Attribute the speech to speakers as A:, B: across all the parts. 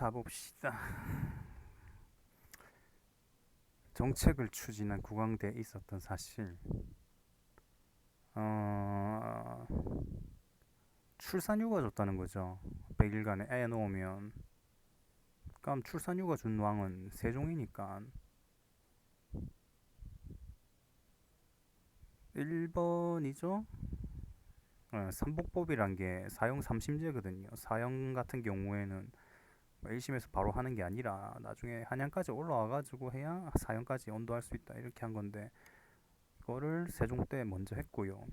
A: 가봅시다. 정책을 추진한 국왕대에 있었던 사실. 어, 출산휴가 줬다는 거죠. 100일간에 애 놓으면. 그럼 출산휴가 준 왕은 세종이니까 1번이죠. 삼복법이란 게 사형 3심제거든요. 사형 같은 경우에는 1심에서 바로 하는 게 아니라 나중에 한양까지 올라와가지고 해야 사형까지 언도할 수 있다 이렇게 한 건데, 이거를 세종 때 먼저 했고요.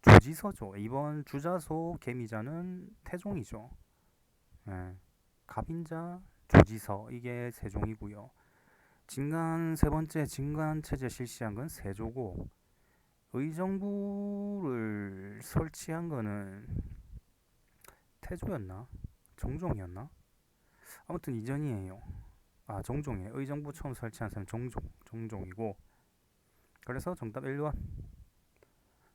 A: 주지서죠. 이번 주자소 계미자는 태종이죠. 예. 갑인자 주지서 이게 세종이고요. 진간 세 번째 진간 체제 실시한 건 세조고, 의정부를 설치한 거는 태조였나? 정종이었나? 아무튼 이전이에요. 아, 정종이에요. 의정부 처음 설치한 사람은 정종이고, 그래서 정답 1번.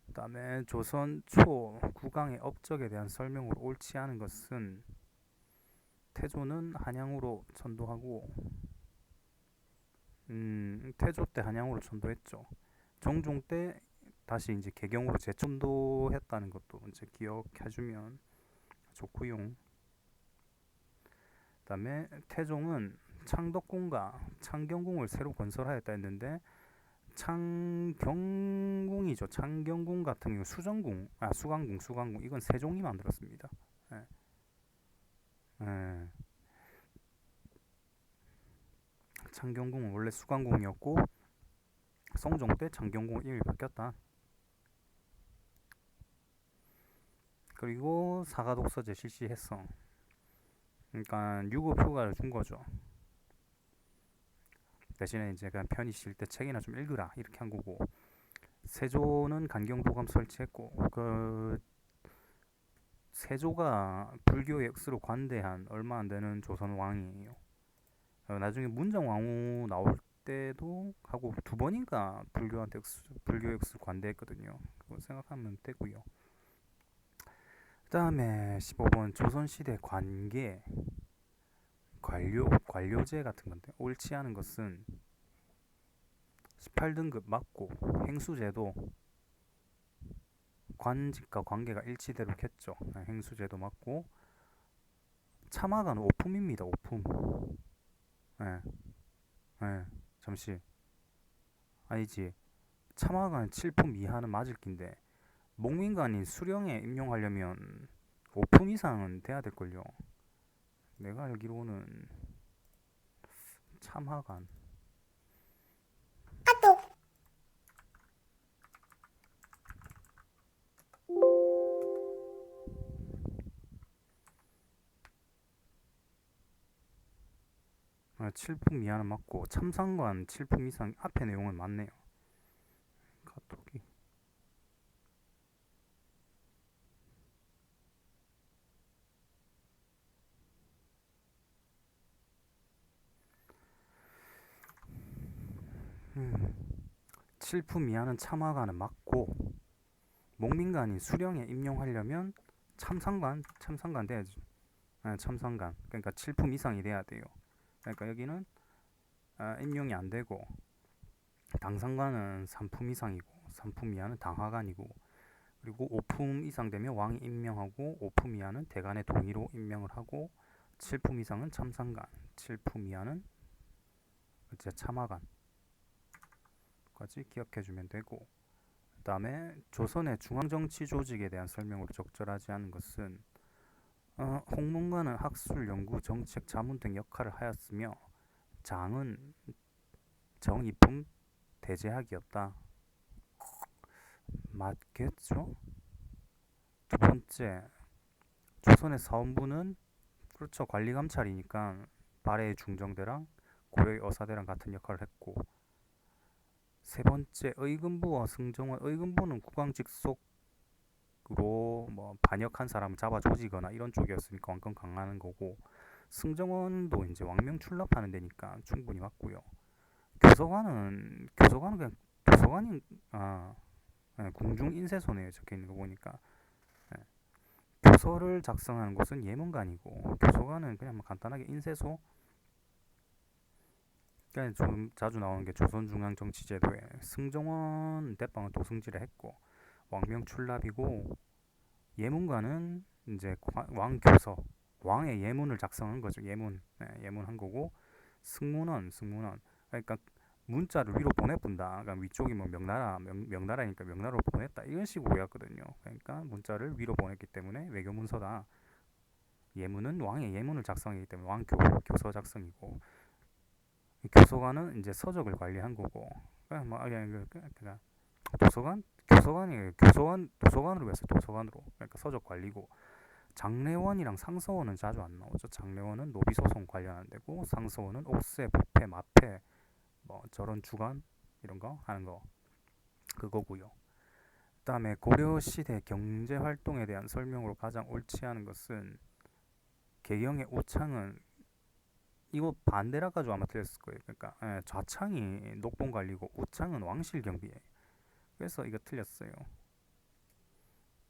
A: 그 다음에 조선 초 국왕의 업적에 대한 설명으로 옳지 않은 것은, 태조는 한양으로 전도하고, 태조 때 한양으로 전도했죠. 정종 때 다시 이제 개경으로 재천도했다는 것도 이제 기억해주면 좋고요. 그다음에 태종은 창덕궁과 창경궁을 새로 건설하였다 했는데, 창경궁이죠. 창경궁 같은 경우 수강궁 이건 세종이 만들었습니다. 예. 예. 창경궁은 원래 수강궁이었고 성종 때 창경궁 이름이 바뀌었다. 그리고 사가독서제 실시했어. 그러니까 유급 휴가를 준 거죠. 대신에 이제 그냥 편히 쉴 때 책이나 좀 읽으라 이렇게 한 거고, 세조는 간경도감 설치했고, 그 세조가 불교의 역사로 관대한 얼마 안 되는 조선 왕이에요. 나중에 문정왕후 나올 때도 하고 두 번인가 불교 역사로 관대했거든요. 그거 생각하면 되고요. 그다음에 15번 조선시대 관료제 같은 건데, 옳지 않은 것은 18등급 맞고, 행수제도 관직과 관계가 일치대로 했죠. 행수제도 맞고, 참화가 오품입니다. 오품. 예, 예, 잠시 아니지. 참화가 7품 이하는 맞을 낀데, 목민관인 수령에 임용하려면 5품 이상은 돼야 될걸요. 내가 알기로는 참화관. 7품 이하는 맞고, 참상관 7품 이상 앞에 내용은 맞네요. 카톡이. 음. 7품 이하는 참화관은 맞고, 목민관인 수령에 임용하려면 참상관 돼야지. 참상관. 그러니까 7품 이상이 돼야 돼요. 그러니까 여기는 임용이 안 되고, 당상관은 3품 이상이고, 3품 이하는 당하관이고, 그리고 5품 이상 되면 왕이 임명하고, 5품 이하는 대간의 동의로 임명을 하고, 7품 이상은 참상관, 7품 이하는 이제 참하관까지 기억해주면 되고, 그 다음에 조선의 중앙정치 조직에 대한 설명으로 적절하지 않은 것은, 홍문관은 학술, 연구, 정책, 자문 등 역할을 하였으며, 장은 정입품, 대제학이었다. 맞겠죠? 두 번째, 조선의 사원부는 그렇죠, 관리 감찰이니까 발해의 중정대랑 고려의 어사대랑 같은 역할을 했고, 세 번째, 의금부와 승정원. 의금부는 국왕 직속으로 뭐 반역한 사람을 잡아 조지거나 이런 쪽이었으니까 왕권 강화하는 거고, 승정원도 이제 왕명 출납하는 데니까 충분히 맞고요. 교서관은 그냥 도서관이, 네, 궁중 인쇄소네요. 적혀 있는 거 보니까. 네. 교서를 작성하는 곳은 예문관이고, 교서관은 그냥 뭐 간단하게 인쇄소. 그러니까 좀 자주 나오는 게 조선중앙정치제도에 승정원 대빵은 도승지를 했고, 왕명출납이고, 예문관은 이제 왕교서, 왕의 예문을 작성한 거죠. 예문, 네, 예문한 거고, 승문원. 그러니까 문자를 위로 보내본다. 그러니까 위쪽이 뭐 명나라니까 명나라로 보냈다. 이런 식으로 외웠거든요. 그러니까 문자를 위로 보냈기 때문에 외교문서다. 예문은 왕의 예문을 작성하기 때문에 왕교서 작성이고, 교서관은 이제 서적을 관리한 거고, 그러니까 뭐 그러니까 도서관으로 했어요. 도서관으로. 그러니까 서적 관리고, 장례원이랑 상서원은 자주 안 나오죠. 장례원은 노비 소송 관련한 데고, 상서원은 옥새, 부패, 마패, 뭐 저런 주관 이런 거 하는 거 그거고요. 그다음에 고려 시대 경제 활동에 대한 설명으로 가장 옳지 않은 것은, 개경의 우창은 이거 반대라 가지고 아마 틀렸을 거예요. 그러니까 좌창이 녹봉 관리고 우창은 왕실 경비예요. 그래서 이거 틀렸어요.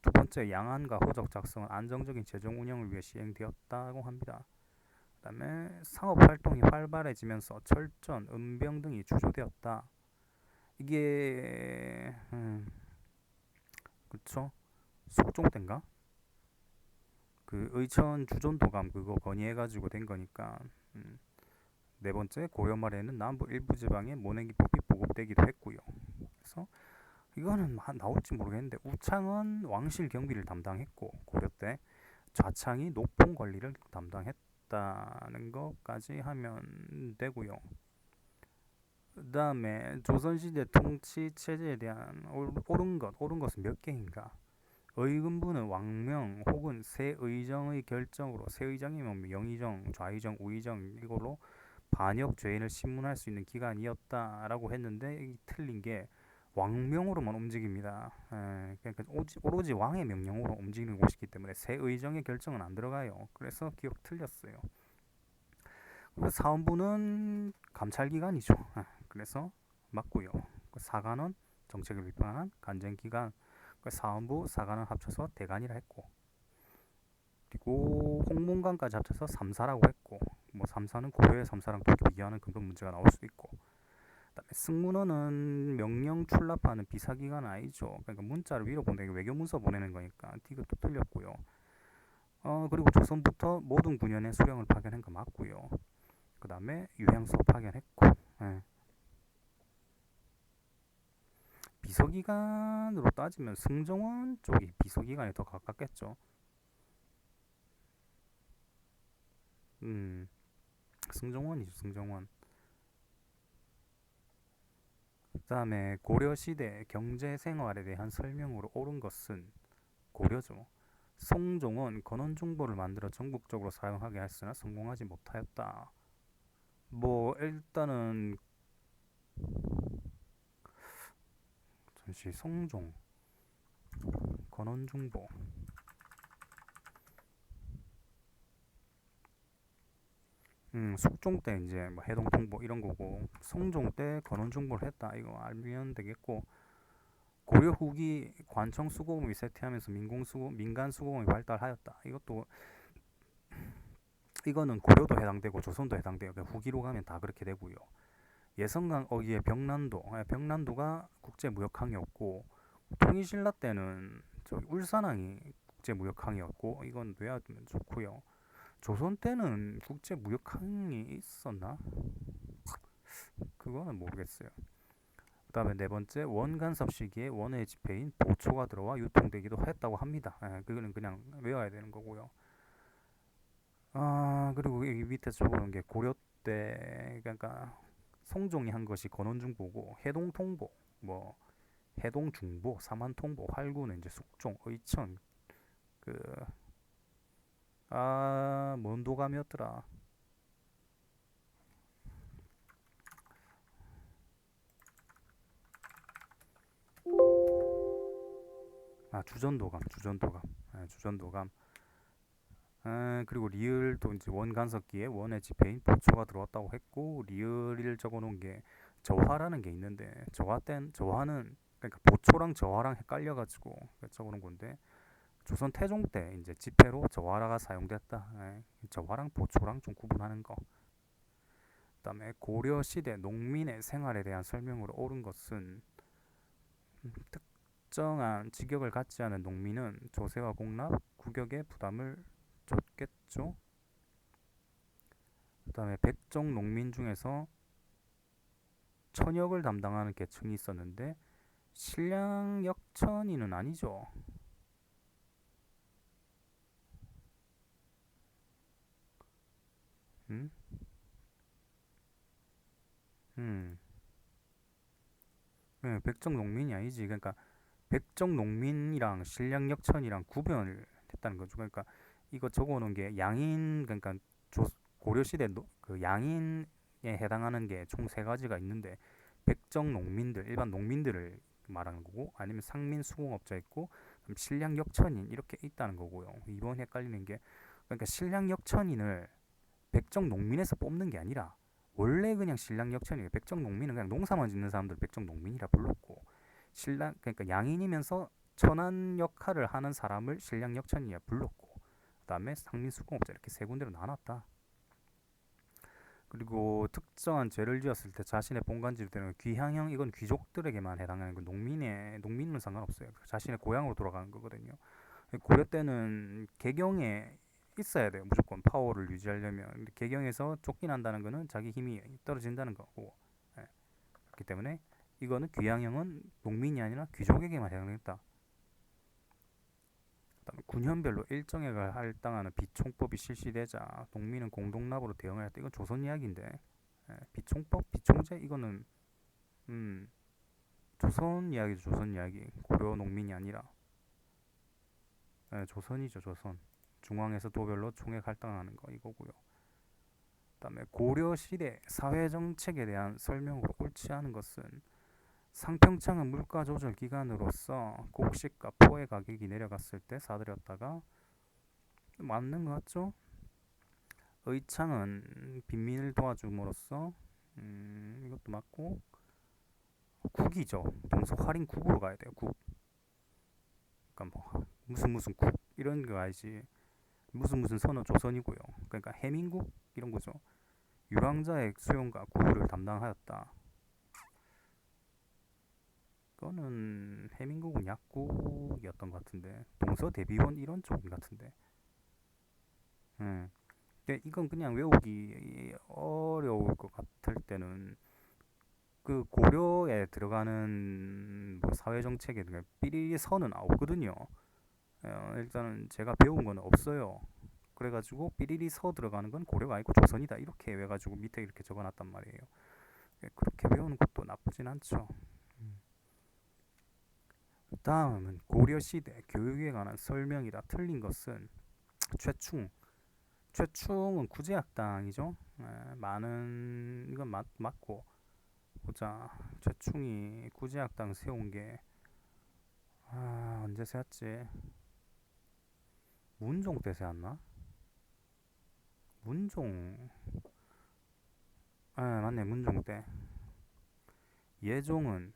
A: 두 번째, 양안과 호적 작성은 안정적인 재정 운영을 위해 시행되었다고 합니다. 그다음에 상업 활동이 활발해지면서 철전, 은병 등이 주조되었다. 이게 그쵸? 숙종 때인가? 그 의천 주전도감 그거 건의해가지고 된 거니까. 네 번째, 고려 말에는 남부 일부 지방에 모내기법이 보급되기도 했고요. 그래서 이거는 나올지 모르겠는데, 우창은 왕실 경비를 담당했고 고려 때, 좌창이 녹봉 관리를 담당했다는 것까지 하면 되고요. 그 다음에 조선시대 통치 체제에 대한 옳은 것은 몇 개인가? 의금부는 왕명 혹은 세의정의 결정으로, 세의정이면 영의정, 좌의정, 우의정 이걸로 반역 죄인을 신문할 수 있는 기관이었다라고 했는데, 이 틀린 게 왕명으로만 움직입니다. 그러니까 오로지 왕의 명령으로 움직이는 곳이기 때문에 세의정의 결정은 안 들어가요. 그래서 기억 틀렸어요. 그리고 사원부는 감찰기관이죠. 그래서 맞고요. 사관은 정책을 비판한 간쟁기관, 사원부, 사관은 합쳐서 대관이라 했고, 그리고 홍문관까지 합쳐서 삼사라고 했고, 뭐 삼사는 고려의 삼사랑 또 비교하는 근본 문제가 나올 수도 있고, 그다음에 승문원은 명령 출납하는 비사기관 아니죠. 그러니까 문자를 위로 보내는 게 외교문서 보내는 거니까 이것도 틀렸고요. 그리고 조선부터 모든 군현에 수령을 파견한 거 맞고요. 그 다음에 유향소 파견했고, 예. 비서기관으로 따지면 승정원 쪽이 비서기관에 더 가깝겠죠. 승정원이죠, 승정원. 그 다음에 고려시대 경제생활에 대한 설명으로 옳은 것은 고려죠. 송종은 건원중보를 만들어 전국적으로 사용하게 했으나 성공하지 못하였다. 뭐 일단은 잠시, 송종, 건원중보. 숙종 때 이제 뭐 해동통보 이런 거고, 성종 때 건원중보를 했다. 이거 알면 되겠고, 고려 후기 관청 수고금이 쇠퇴하면서 민간 수고금이 발달하였다. 이거는 고려도 해당되고 조선도 해당돼요. 후기로 가면 다 그렇게 되고요. 예성강 어기의 병난도가 국제무역항이었고, 통일신라 때는 저기 울산항이 국제무역항이었고, 이건 외워두면 좋고요. 조선 때는 국제무역항이 있었나? 그거는 모르겠어요. 그 다음에 네 번째, 원간섭 시기에 원의 지폐인 보초가 들어와 유통되기도 했다고 합니다. 그거는 그냥 외워야 되는 거고요. 그리고 여기 밑에 적어놓은 게 고려 때, 그러니까 성종이 한 것이 건원중보고, 해동통보, 뭐 해동중보, 사만통보, 활구는 이제 숙종, 의천, 그 뭔 도감이었더라. 주전도감. 그리고 리을도 이제 원간석기에 원의 지배인 보초가 들어왔다고 했고, 리을을 적어놓은 게 저화라는 게 있는데, 저화는 그러니까 보초랑 저화랑 헷갈려가지고 적어놓은 건데, 조선 태종 때 이제 지폐로 저화라가 사용됐다. 예, 저화랑 보초랑 좀 구분하는 거. 그다음에 고려 시대 농민의 생활에 대한 설명으로 옳은 것은 특정한 직역을 갖지 않은 농민은 조세와 공납, 국역의 부담을 줬겠죠. 그다음에 백정 농민 중에서 천역을 담당하는 계층이 있었는데 신량 역천이는 아니죠. 음? 음. 네, 백정 농민이 아니지. 그러니까 백정 농민이랑 신량 역천이랑 구별을 했다는 거죠. 그러니까 이거 적어놓은 게 양인 그러니까 조, 고려 시대 그 양인에 해당하는 게 총 세 가지가 있는데 백정 농민들 일반 농민들을 말하는 거고 아니면 상민 수공업자 있고 신량 역천인 이렇게 있다는 거고요. 이번 헷갈리는 게 그러니까 신량 역천인을 백정 농민에서 뽑는 게 아니라 원래 그냥 신랑 역천이에요. 백정 농민은 그냥 농사만 짓는 사람들 백정 농민이라 불렀고 신랑 그러니까 양인이면서 천한 역할을 하는 사람을 신랑 역천이라 불렀고 그다음에 상민 수공업자 이렇게 세 군데로 나눴다. 그리고 특정한 죄를 지었을 때 자신의 본관집이 되는 귀향형 이건 귀족들에게만 해당하는 그 농민은 상관없어요. 자신의 고향으로 돌아가는 거거든요. 고려 때는 개경에 있어야 돼요. 무조건 파워를 유지하려면. 근데 개경에서 쫓겨난다는 거는 자기 힘이 떨어진다는 거고. 예. 그렇기 때문에 이거는 귀양형은 농민이 아니라 귀족에게만 해당된다. 그다음에 군현별로 일정액을 할당하는 비총법이 실시되자 농민은 공동납으로 대응을 했다. 이건 조선 이야기인데 예. 비총법, 비총제 이거는 음, 조선 이야기죠. 조선 이야기. 고려 농민이 아니라 예, 조선이죠. 조선. 중앙에서 도별로 총액 할당하는 거 이거고요. 그다음에 고려 시대 사회 정책에 대한 설명으로 옳지 않은 것은 상평창은 물가 조절 기관으로서 곡식과 포의 가격이 내려갔을 때 사들였다가 맞는 것 같죠? 의창은 빈민을 도와줌으로써 이것도 맞고 국이죠. 동서 활인 국으로 가야 돼요. 국. 그러니까 뭐 무슨 국 이런 거 알지. 무슨 선은 조선이고요. 그러니까 해민국 이런 거죠. 유랑자의 수용과 구호를 담당하였다. 그거는 해민국은 약국이었던 것 같은데 동서대비원 이런 쪽인 것 같은데. 음. 근데 이건 그냥 외우기 어려울 것 같을 때는 그 고려에 들어가는 뭐 사회정책에 삐리리 선은 없거든요. 일단은 제가 배운 건 없어요. 그래가지고 삐리리 서 들어가는 건 고려가 아니고 조선이다 이렇게 해가지고 밑에 이렇게 적어놨단 말이에요. 그렇게 배우는 것도 나쁘진 않죠. 다음은 고려시대 교육에 관한 설명이다. 틀린 것은 최충. 최충은 구제학당이죠. 많은 이건 맞고 보자. 최충이 구제학당 세운 게 언제 세웠지? 문종 때 세웠나? 문종. 맞네 문종 때. 예종은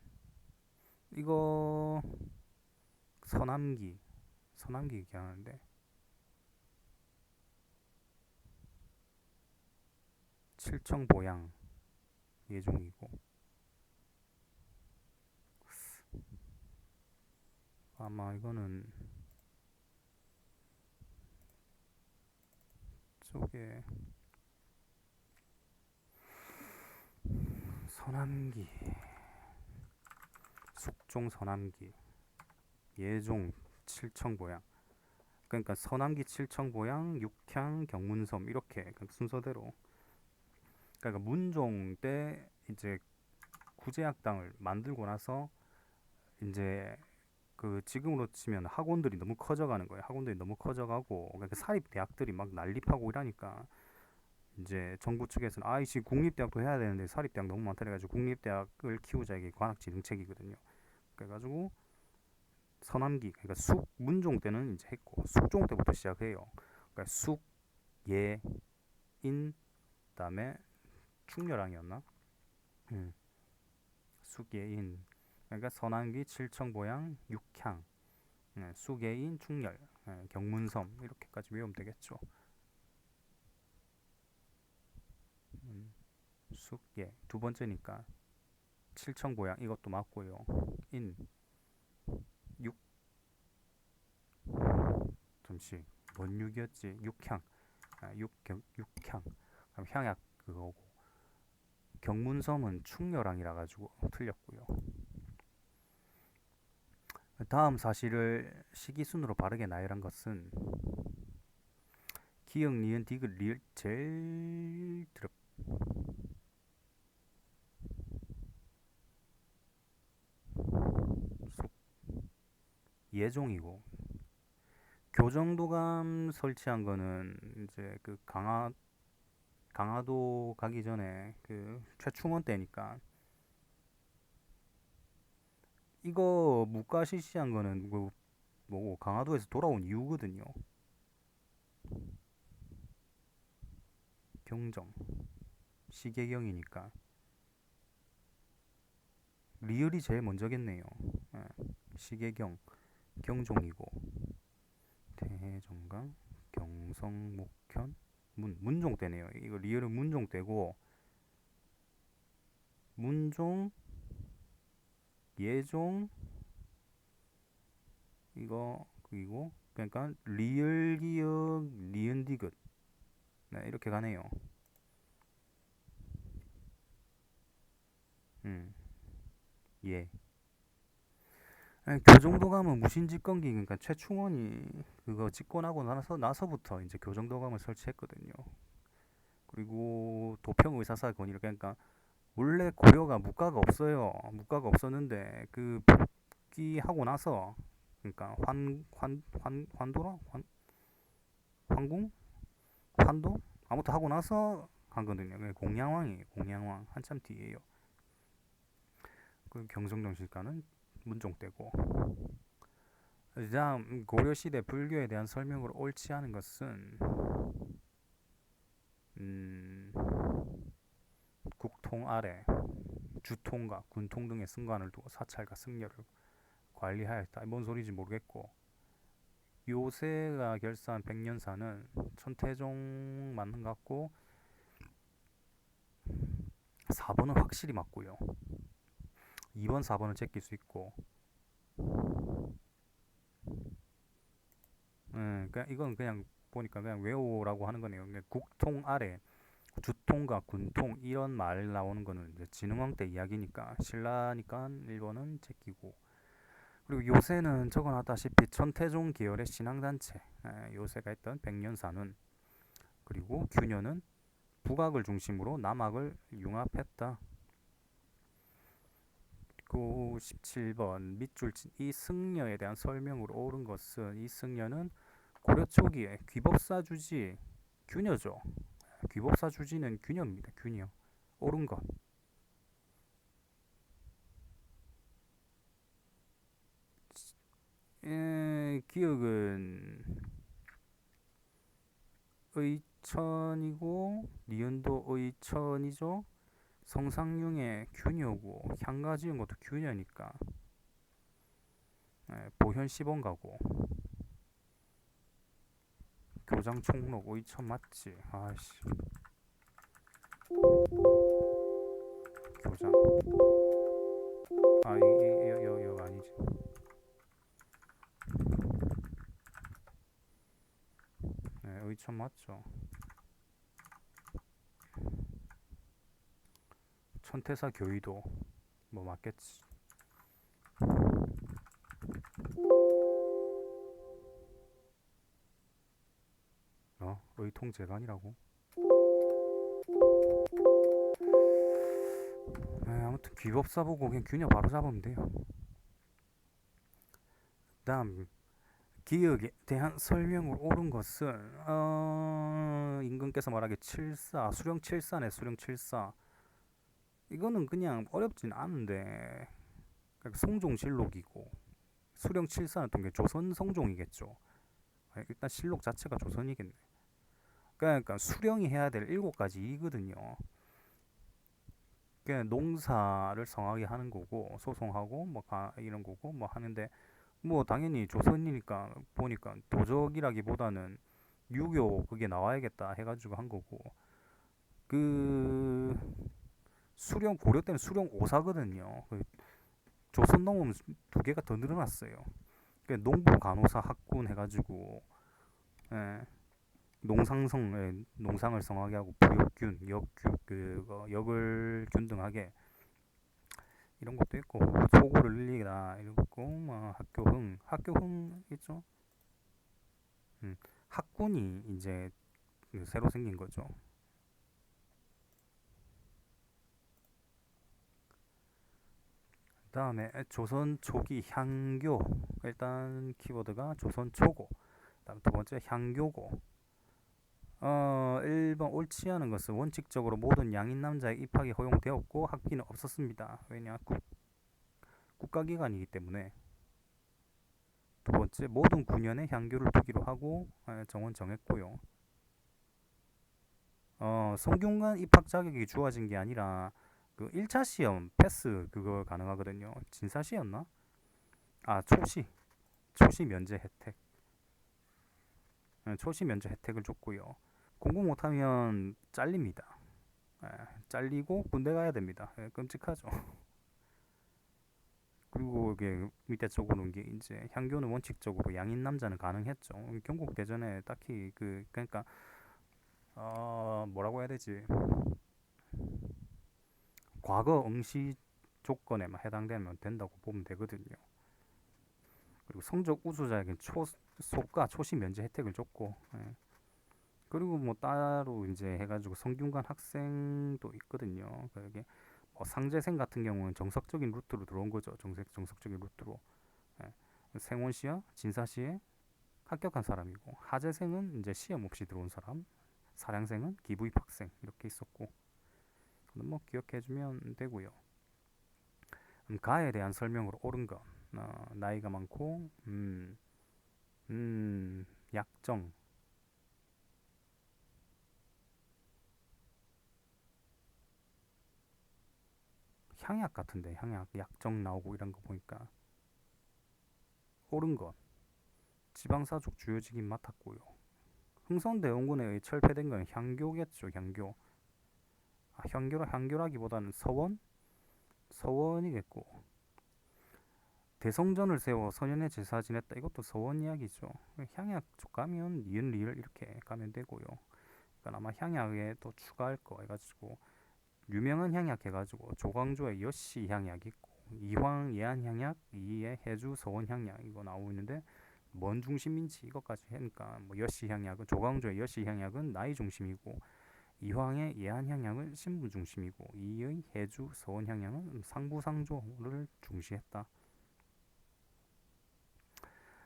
A: 이거 서남기 얘기하는데 칠청보양 예종이고 아마 이거는 쪽에 서남기 숙종 서남기 예종 칠청보양 그러니까 서남기 칠청보양 육향 경문섬 이렇게 순서대로 그러니까 문종 때 이제 구제학당을 만들고 나서 이제 그 지금으로 치면 학원들이 너무 커져가는 거예요. 학원들이 너무 커져가고 그러니까 사립 대학들이 막 난립하고 이러니까 이제 정부 측에서는 아이씨 국립대학도 해야 되는데 사립대학 너무 많다 해가지고 국립대학을 키우자 이게 관악지정책이거든요. 그래가지고 서남기 그러니까 숙 문종 때는 이제 했고 숙종 때부터 시작해요. 그러니까 숙, 예, 인 그다음에 충렬왕이었나? 음, 숙예인 그러니까 서남기 칠청보양 육향 숙예인 충렬 경문섬 이렇게까지 외우면 되겠죠. 숙, 예, 두 번째니까 칠청보양 이것도 맞고요. 인, 육, 잠시 뭔 육이었지? 육향, 육향. 그럼 향약 그거고. 경문섬은 충렬항이라 가지고 틀렸고요. 다음 사실을 시기순으로 바르게 나열한 것은 기역, 니은, 디귿, 리을 제일 드럽. 속 예종이고 교정도감 설치한 거는 이제 그 강화도 가기 전에 그 최충원 때니까 이거 무가 실시한 거는 그 뭐고 강화도에서 돌아온 이후거든요. 경정 시계경이니까 리을이 제일 먼저겠네요. 예, 시계경 경종이고 대정강 경성목현 문종 때네요. 이거 리을은 문종 때고 문종 예종 이거 그리고 그러니까 리을 기역 니은 디귿 네, 이렇게 가네요. 음, 예. 아니, 교정도감은 무신직권기 그러니까 최충원이 그거 집권하고 나서부터 이제 교정도감을 설치했거든요. 그리고 도평의사사건이라 그러니까 원래 고려가 무가가 없어요. 무가가 없었는데 그 복귀하고 나서 그러니까 환도라 환궁 환도 아무튼 하고 나서 한 거거든요. 공양왕이에요. 공양왕 한참 뒤에요. 그 경성정실가는 문종 때고 다음 고려시대 불교에 대한 설명으로 옳지 않은 것은 음, 국통 아래 주통과 군통 등의 승관을 두고 사찰과 승려를 관리하였다. 뭔 소리인지 모르겠고 요새가 결사한 백년사는 천태종 맞는 것 같고 4번은 확실히 맞고요. 2번, 4번은 제낄 수 있고 그냥 이건 그냥 보니까 그냥 외우라고 하는 거네요. 국통 아래 주통과 군통 이런 말 나오는 거는 이제 진흥왕 때 이야기니까 신라니까 1번은 제끼고 그리고 요새는 적어놨다시피 천태종 계열의 신앙단체 요새가 했던 백년사는 그리고 균열은 북악을 중심으로 남악을 융합했다. 그 17번 밑줄 이 승려에 대한 설명으로 옳은 것은 이 승려는 고려 초기에 귀법사주지 균여죠. 귀법사주지는 균여입니다. 균여. 옳은 것. 기억은 의천이고 니은도 의천이죠. 성상융의 균여고 향가 지은 것도 균여니까 보현 10원 가고 교장 총록 의천 맞지? 아씨 교장 여 아니지. 네, 의천 맞죠. 천태사 교의도 뭐 맞겠지. 의통재간이라고. 아무튼 귀법사 보고 그냥 균형 바로 잡으면 돼요. 다음 기역에 대한 설명을 옳은 것은 임금께서 말하기 수령 7사네. 수령 7사 이거는 그냥 어렵진 않은데 그러니까 성종실록이고 수령 7사는 또 조선 성종이겠죠. 일단 실록 자체가 조선이겠네. 그러니까 수령이 해야 될 7가지 이거든요. 그냥 농사를 성하게 하는 거고 소송하고 뭐 이런 거고 뭐 하는데 뭐 당연히 조선이니까 보니까 도적이라기보다는 유교 그게 나와야겠다 해가지고 한 거고 그 수령 고려 때는 수령 오사거든요. 그 조선 넘으면 두 개가 더 늘어났어요. 그 농부 간호사 학군 해가지고 예, 농상성을 농상을 성하게 하고 부역균, 역균 그거 역을 균등하게 이런 것도 있고 소고를 늘리다 이런 거고 뭐 학교흥 있죠. 음, 학군이 이제 새로 생긴 거죠. 그다음에 조선 초기 향교 일단 키워드가 조선 초고 다음 두 번째 향교고 1번 옳지 않은 것은 원칙적으로 모든 양인 남자의 입학이 허용되었고 학비는 없었습니다. 왜냐 국가기관이기 때문에 두 번째 모든 군현에 향교를 두기로 하고 정원 정했고요. 성균관 입학 자격이 주어진 게 아니라 그 1차 시험 패스 그거 가능하거든요. 진사시였나? 아 초시 면제 혜택 초시 면제 혜택을 줬고요. 공부 못하면 잘립니다. 예, 잘리고 군대 가야 됩니다. 예, 끔찍하죠. 그리고 이게 밑에 쪽으로 게 이제 향교는 원칙적으로 양인 남자는 가능했죠. 경국 대전에 딱히 그러니까 뭐라고 해야 되지? 과거 응시 조건에만 해당되면 된다고 보면 되거든요. 그리고 성적 우수자에게 소가 초시 면제 혜택을 줬고, 예. 그리고 뭐 따로 이제 해가지고 성균관 학생도 있거든요. 그게 뭐 상재생 같은 경우는 정석적인 루트로 들어온 거죠. 정석적인 루트로. 예. 생원시와 진사시에 합격한 사람이고 하재생은 이제 시험 없이 들어온 사람, 사량생은 기부 입학생 이렇게 있었고 뭐 기억해주면 되고요. 가에 대한 설명으로 옳은 것 나이가 많고 약정 향약 같은데 향약 약정 나오고 이런 거 보니까 옳은 것 지방사족 주요직임 맡았고요. 흥선대원군에 의해 철폐된 건 향교겠죠. 향교 향교라기보다는 서원이겠고 대성전을 세워 선현의 제사 지냈다 이것도 서원 이야기죠. 향약 쪽 가면 니은 리을 이렇게 가면 되고요. 그러니까 아마 향약에 또 추가할 거 해가지고 유명한 향약 해가지고 조광조의 여씨 향약 있고 이황 예한 향약 이의 해주 서원 향약 이거 나오고 있는데 뭔 중심인지 이것까지 하니까 뭐 여씨 향약은 조광조의 여씨 향약은 나이 중심이고 이황의 예한 향약은 신분 중심이고 이의 해주 서원 향약은 상부상조를 중시했다.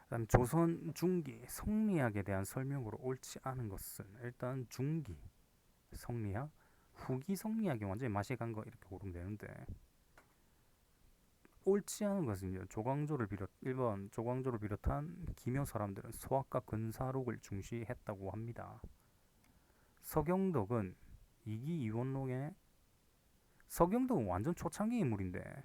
A: 그다음 조선 중기 성리학에 대한 설명으로 옳지 않은 것은 일단 중기 성리학 후기 성리학이 완전히 맛이 간 거 이렇게 고르면 되는데 옳지 않은 것은요. 조광조를 비롯 1번 조광조를 비롯한 기묘 사람들은 소학과 근사록을 중시했다고 합니다. 서경덕은 이기이원록의 서경덕은 완전 초창기 인물인데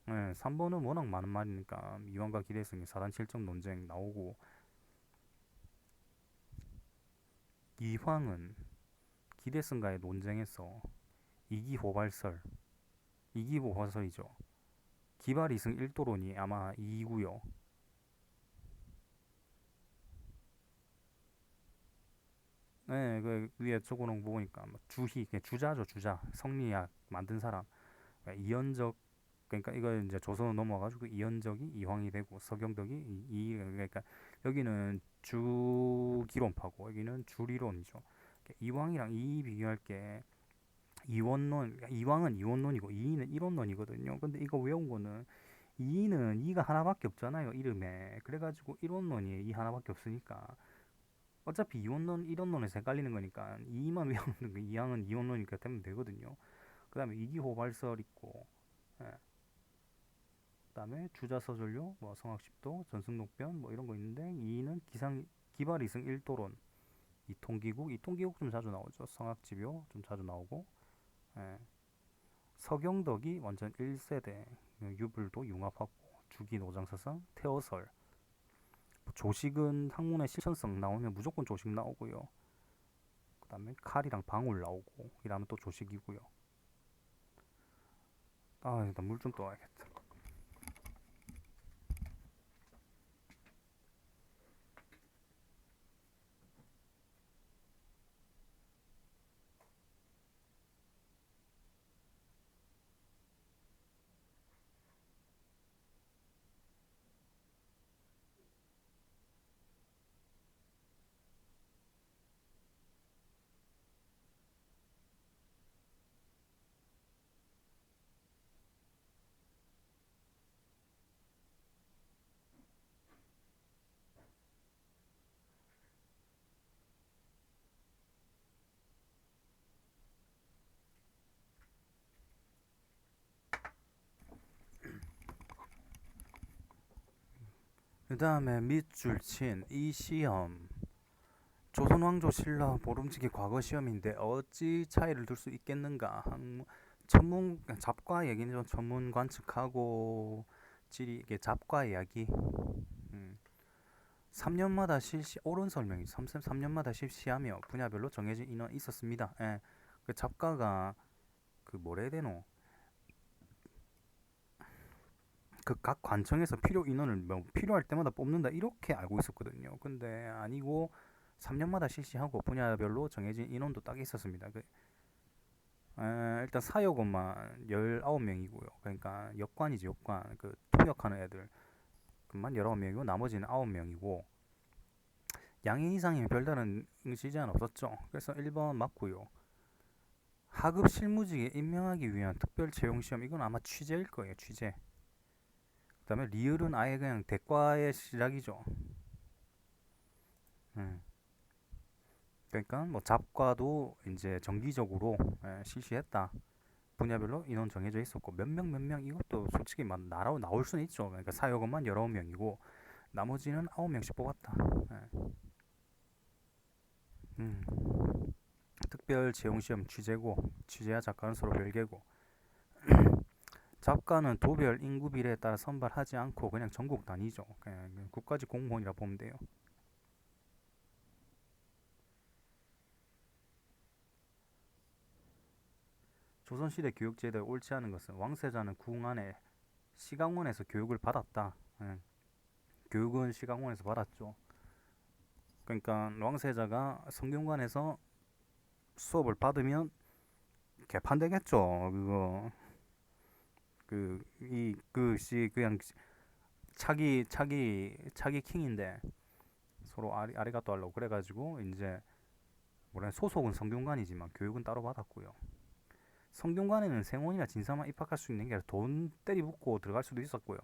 A: 네, 3번은 워낙 많은 말이니까 이완과 기대승의 사단칠정 논쟁 나오고 이황은 기대승과의 논쟁에서 이기호발설 이기호발설이죠. 기발 이승 1도론이 아마 이고요. 네, 그 위에 적어놓은 거 보니까 뭐 주희, 주자죠, 주자. 성리학 만든 사람. 그러니까 이현적, 그러니까 이거 이제 조선으로 넘어가지고 이현적이 이황이 되고 서경덕이 그러니까 여기는 주기론파고 여기는 주리론이죠. 그러니까 이황이랑 이 비교할 게 이원론, 그러니까 이황은 이원론이고 이는 일원론이거든요. 근데 이거 외운 거는 이는 이가 하나밖에 없잖아요, 이름에. 그래가지고 일원론이 이 하나밖에 없으니까 어차피 이원론, 일원론에서 헷갈리는 거니까 이만 외우는 거 이항은 이원론이니까 되면 되거든요. 그 다음에 이기호발설 있고 예. 그 다음에 주자서전료, 뭐 성악십도, 전승록변 뭐 이런 거 있는데 이는 기발 이승 일도론, 이통기국 좀 자주 나오죠. 성악지묘 좀 자주 나오고 예. 서경덕이 완전 1세대 유불도 융합하고 주기 노장사상 태어설 조식은 학문의 실천성 나오면 무조건 조식 나오고요. 그 다음에 칼이랑 방울 나오고 이러면 또 조식이고요. 아 일단 물 좀 떠와야겠다. 그 다음에 밑줄 친 이 시험 조선왕조 신라 보름지기 과거 시험인데 어찌 차이를 둘 수 있겠는가? 전문 잡과 얘기는 좀 전문 관측하고 지리 이게 잡과 이야기. 3년마다 실시 옳은 설명이 3년마다 실시하며 분야별로 정해진 인원 있었습니다. 예. 그 잡과가 그 뭐라 해야 되노? 그 각 관청에서 필요 인원을 뭐 필요할 때마다 뽑는다 이렇게 알고 있었거든요. 근데 아니고 3년마다 실시하고 분야별로 정해진 인원도 딱 있었습니다. 일단 사역원만 19명이고요. 그러니까 역관이지 역관. 그 통역하는 애들 그만 19명이고 나머지는 9명이고 양인 이상이면 별다른 지제한 없었죠. 그래서 1번 맞고요. 하급 실무직에 임명하기 위한 특별 채용 시험 이건 아마 취재일 거예요. 취재. 그다음에 리을은 아예 그냥 대과의 시작이죠. 음. 그러니까 뭐 잡과도 이제 정기적으로 실시했다. 분야별로 인원 정해져 있었고 몇 명 이것도 솔직히 막 나올 수는 있죠. 그러니까 사역원만 19명이고 나머지는 9명씩 뽑았다. 예. 음. 특별 채용 시험 취재고 취재와 작가는 서로 별개고 작가는 도별 인구 비례에 따라 선발하지 않고 그냥 전국 단위죠. 그냥 국가직 공무원이라 보면 돼요. 조선시대 교육제도에 옳지 않은 것은 왕세자는 궁 안에 시강원에서 교육을 받았다. 예. 교육은 시강원에서 받았죠. 그러니까 왕세자가 성균관에서 수업을 받으면 개판되겠죠. 그거 그이그씨 그냥 차기 킹인데 서로 아리가또 하려고 그래가지고 이제 뭐래 소속은 성균관이지만 교육은 따로 받았고요. 성균관에는 생원이나 진사만 입학할 수 있는 게 아니라 돈 때리 붓고 들어갈 수도 있었고요.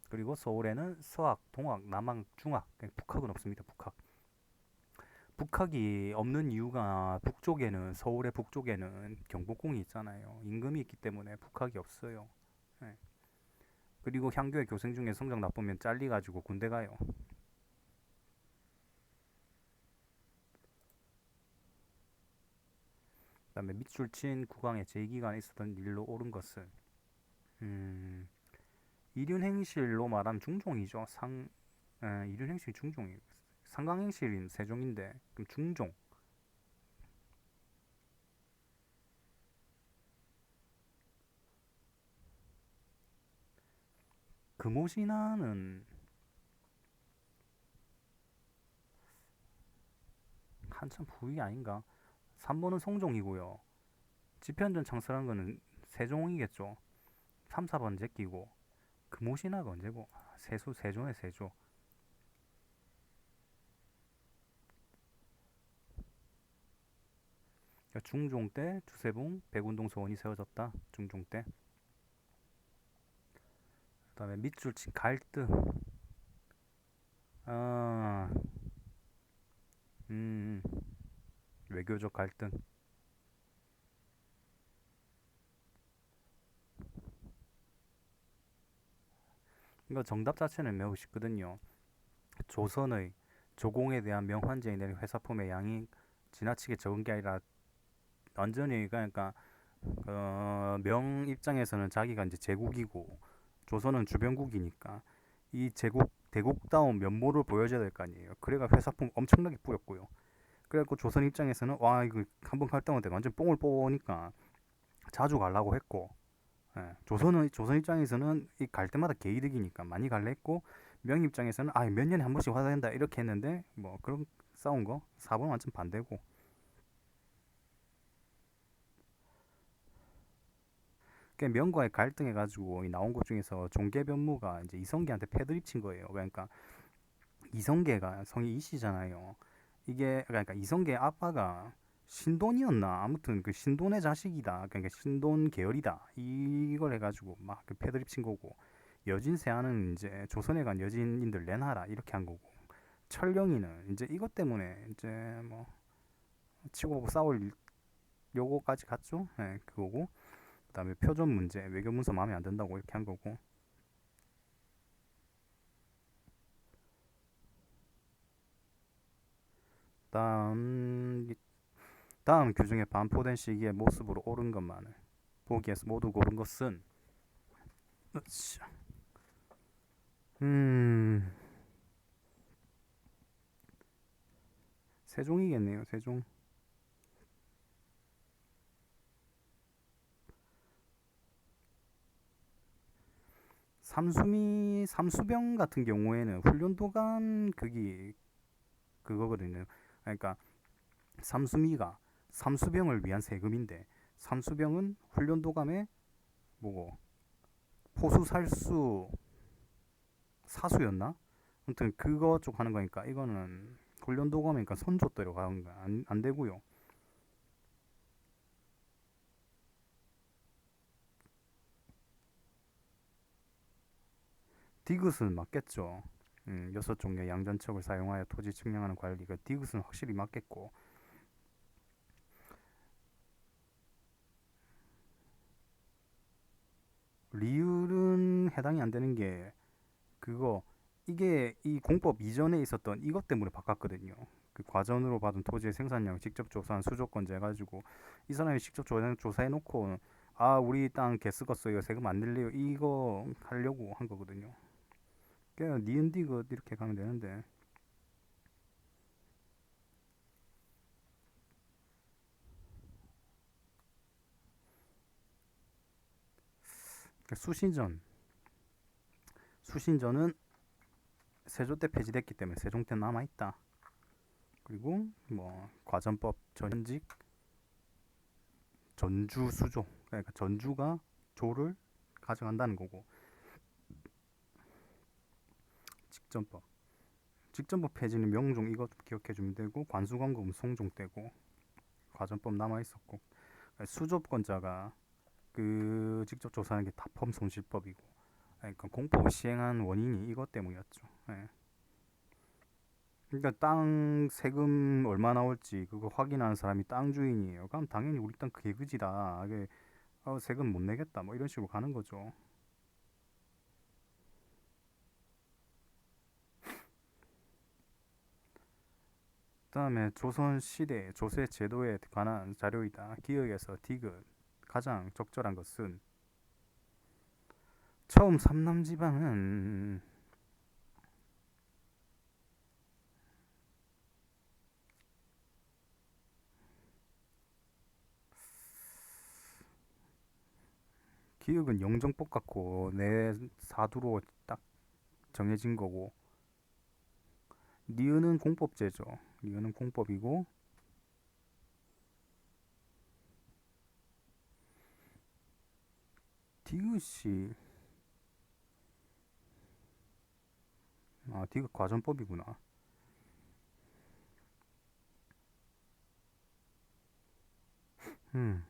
A: 그리고 서울에는 서학, 동학, 남학, 중학, 북학은 없습니다. 북학이 없는 이유가 북쪽에는 서울의 북쪽에는 경복궁이 있잖아요. 임금이 있기 때문에 북학이 없어요. 네. 그리고 향교의 교생 중에 성적 나쁘면 잘리가지고 군대 가요. 그다음에 밑줄 친 국왕의 제2기간에 있었던 일로 옳은 것은 음, 이륜행실로 말하면 중종이죠. 이륜행실 중종이 상강행실인 세종인데 그럼 중종. 금오신화는 한참 후이 아닌가? 3번은 성종이고요. 집현전 창설한 거는 세종이겠죠. 3, 4번 제끼고 금오신화가 언제고? 세조네 세조. 그러니까 중종 때 주세봉 백운동 서원이 세워졌다. 중종 때. 그다음에 밑줄 친 갈등. 아, 음, 외교적 갈등. 이거 정답 자체는 매우 쉽거든요. 조선의 조공에 대한 명환제에 내린 회사품의 양이 지나치게 적은 게 아니라 완전히 그러니까 명 입장에서는 자기가 이제 제국이고 조선은 주변국이니까 이 제국 대국다운 면모를 보여줘야 될 거 아니에요. 그래가 회사품 엄청나게 뿌렸고요. 그래갖고 조선 입장에서는 와 이거 한번 갈등한테 완전 뽕을 뽑으니까 자주 가려고 했고, 예, 조선 입장에서는 이 갈 때마다 개이득이니까 많이 갈래 했고, 명 입장에서는 아 몇 년에 한 번씩 와야 된다 이렇게 했는데 뭐 그런 싸운 거 4번 완전 반대고. 그 명과의 갈등해가지고 나온 것 중에서 종계변무가 이제 이성계한테 패드립 친 거예요. 그러니까 이성계가 성이 이씨잖아요. 이게 그러니까 이성계 아빠가 신돈이었나 아무튼 그 신돈의 자식이다. 그러니까 신돈 계열이다. 이걸 해가지고 막그 패드립 친 거고, 여진세아는 이제 조선에 간 여진인들 내놔라 이렇게 한 거고, 철령이는 이제 이것 때문에 이제 뭐 치고 싸울 요거까지 갔죠. 네, 그거고, 그다음에 표전 문제, 외교 문서 마음에 안 든다고 이렇게 한 거고. 다음 다음 규정에 반포된 시기의 모습으로 옳은 것만을 보기에서 모두 고른 것은, 으쌰. 음 세종이겠네요. 세종. 삼수병 같은 경우에는 훈련도감 그게 그거거든요. 그러니까 삼수미가 삼수병을 위한 세금인데, 삼수병은 훈련도감의 뭐고 포수살수 사수였나? 아무튼 그거 쪽 하는 거니까 이거는 훈련도감이니까 선조대로 가는 거 안 되고요. 디귿은 맞겠죠. 여섯 종류의 양전척을 사용하여 토지 측량하는 관리가 디귿은 확실히 맞겠고, 리을은 해당이 안 되는 게 그거, 이게 이 공법 이전에 있었던 이것 때문에 바꿨거든요. 그 과전으로 받은 토지의 생산량 직접 조사한 수조건제 해가지고 이 사람이 직접 조사해놓고 아 우리 땅 개 썩었어요 세금 안 낼래요 이거 하려고 한 거거든요. 그냥 니은 디귿 이렇게 가면 되는데, 수신전 수신전은 세조 때 폐지됐기 때문에 세종 때 남아 있다. 그리고 뭐 과전법 전직 전주 수조, 그러니까 전주가 조를 가져간다는 거고. 직전법 직전법 폐지는 명종 이것 기억해 주면 되고, 관수광금은 송종 때고, 과전법 남아 있었고, 수조권자가 그 직접 조사하는 게 다펌 손실법이고, 그러니까 공법을 시행한 원인이 이것 때문이었죠. 예. 그러니까 땅 세금 얼마 나올지 그거 확인하는 사람이 땅 주인이에요. 그럼 당연히 우리 땅 개그지다. 이게 세금 못 내겠다. 뭐 이런 식으로 가는 거죠. 그다음에 조선 시대 조세 제도에 관한 자료이다. 기억에서 디귿 가장 적절한 것은, 처음 삼남지방은 기억은 영정법 같고 내 사두로 딱 정해진 거고, 니은은 공법제죠. 니은은 공법이고, 디귿이 디귿 과전법이구나. 음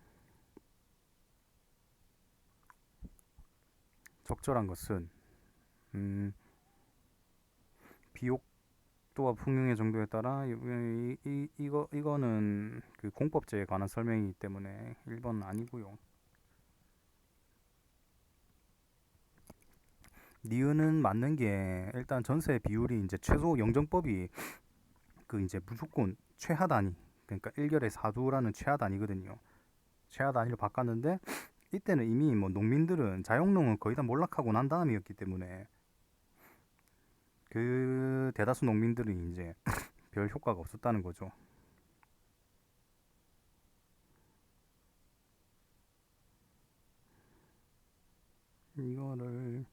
A: 적절한 것은, 비옥도와 풍용의 정도에 따라 이거는 그 공법제에 관한 설명이기 때문에 1번 아니고요. 니은은 맞는 게, 일단 전세 비율이 이제 최소 영정법이 그 이제 무조건 최하 단위, 그러니까 1결의 사두라는 최하 단위거든요. 최하 단위로 바꿨는데 이때는 이미 뭐 농민들은 자영농은 거의 다 몰락하고 난 다음이었기 때문에 그 대다수 농민들은 이제 별 효과가 없었다는 거죠. 이거를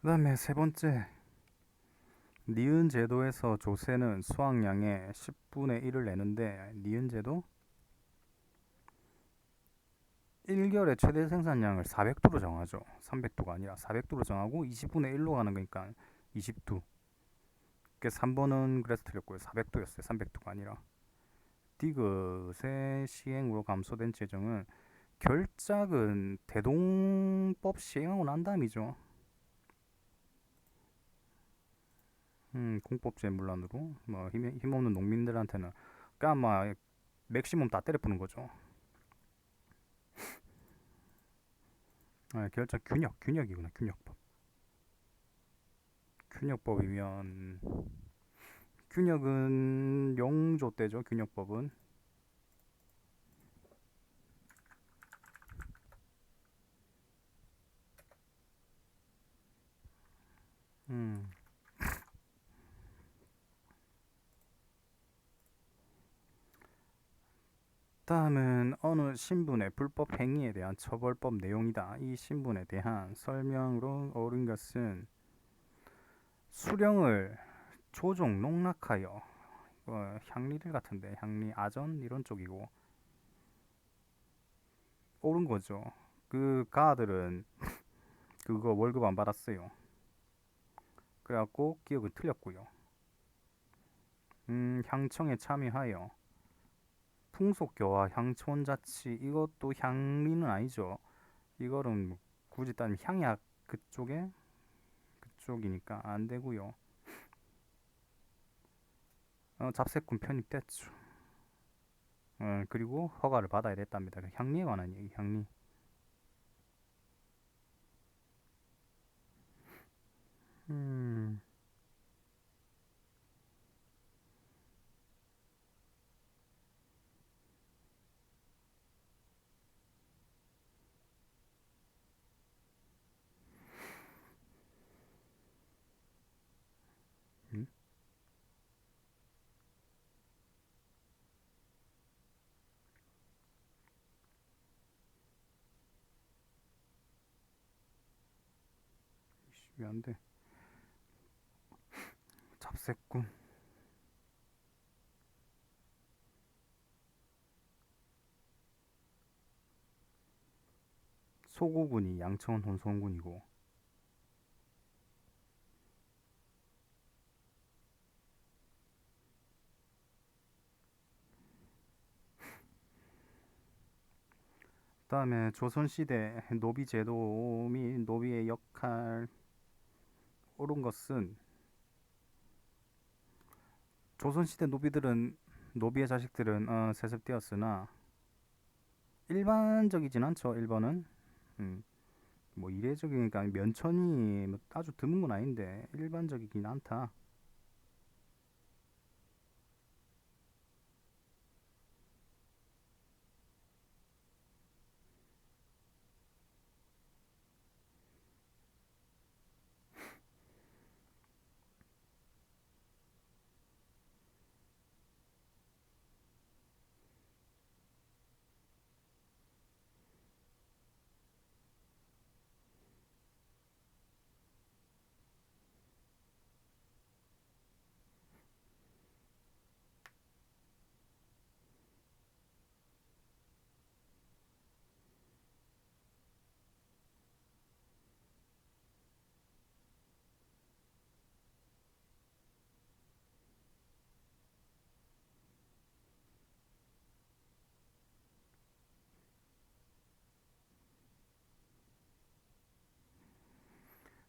A: 그다음에 세 번째, 니은 제도에서 조세는 수확량의 10분의 1을 내는데, 니은 제도 1결의 최대 생산량을 400도로 정하죠. 300도가 아니라 400도로 정하고 20분의 1로 가는 거니까 20도. 그 3번은 그래서 틀렸고요. 400도였어요. 300도가 아니라. 디귿의 시행으로 감소된 재정은 결작은 대동법 시행하고 난 다음이죠. 공법제 문란으로 뭐 힘없는 농민들한테는 그냥 막 맥시멈 다 때려부는 거죠. 결작 균역이구나. 균역법이면 균역은 용조 때죠. 균역법은 음. 다음은 어느 신분의 불법 행위에 대한 처벌법 내용이다. 이 신분에 대한 설명으로 옳은 것은 수령을 조종 농락하여 향리들 같은데 향리 아전 이런 쪽이고 옳은 거죠. 그 가들은 그거 월급 안 받았어요. 그래갖고 기억은 틀렸고요. 향청에 참여하여 풍속교와 향촌자치 이것도 향리는 아니죠. 이거는 뭐 굳이 따지면 향약 그쪽이니까 안 되고요. 잡세꾼 편입됐죠. 그리고 허가를 받아야 됐답니다. 향리에 관한 얘기, 향리. 음, 음? 왜 안 돼? 잡세꾼. 소고군이 양천 혼성군이고, 그다음에 조선시대 노비제도 및 노비의 역할 옳은 것은 조선시대 노비의 자식들은 세습되었으나 일반적이진 않죠. 일본은 뭐 이례적이니까 면천이 뭐 아주 드문 건 아닌데 일반적이긴 않다.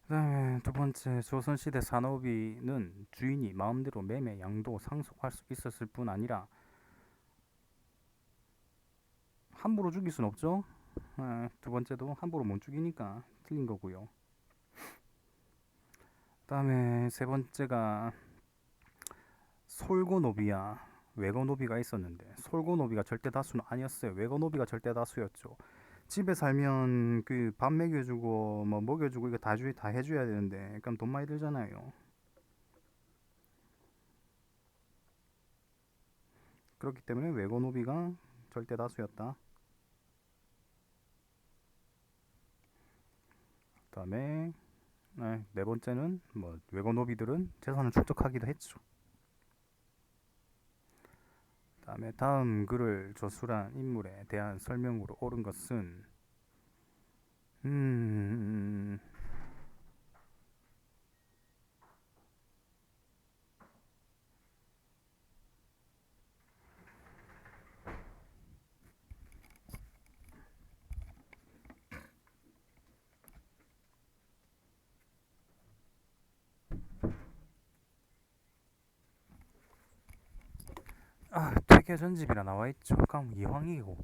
A: 그다음에 두 번째, 조선시대 산업인은 주인이 마음대로 매매, 양도, 상속할 수 있었을 뿐 아니라 함부로 죽일 순 없죠. 두 번째도 함부로 못 죽이니까 틀린 거고요. 그다음에 세 번째가 솔고노비야 외고노비가 있었는데 솔고노비가 절대 다수는 아니었어요. 외고노비가 절대 다수였죠. 집에 살면 그 밥 먹여주고 뭐 먹여주고 이거 다 해줘야 되는데 그럼 돈 많이 들잖아요. 그렇기 때문에 외고노비가 절대 다수였다. 그다음에 네 번째는 뭐 외고노비들은 재산을 축적하기도 했죠. 그다음에 다음 글을 저술한 인물에 대한 설명으로 옳은 것은 음, 퇴계전집이라 나와 있죠. 그럼 이황이고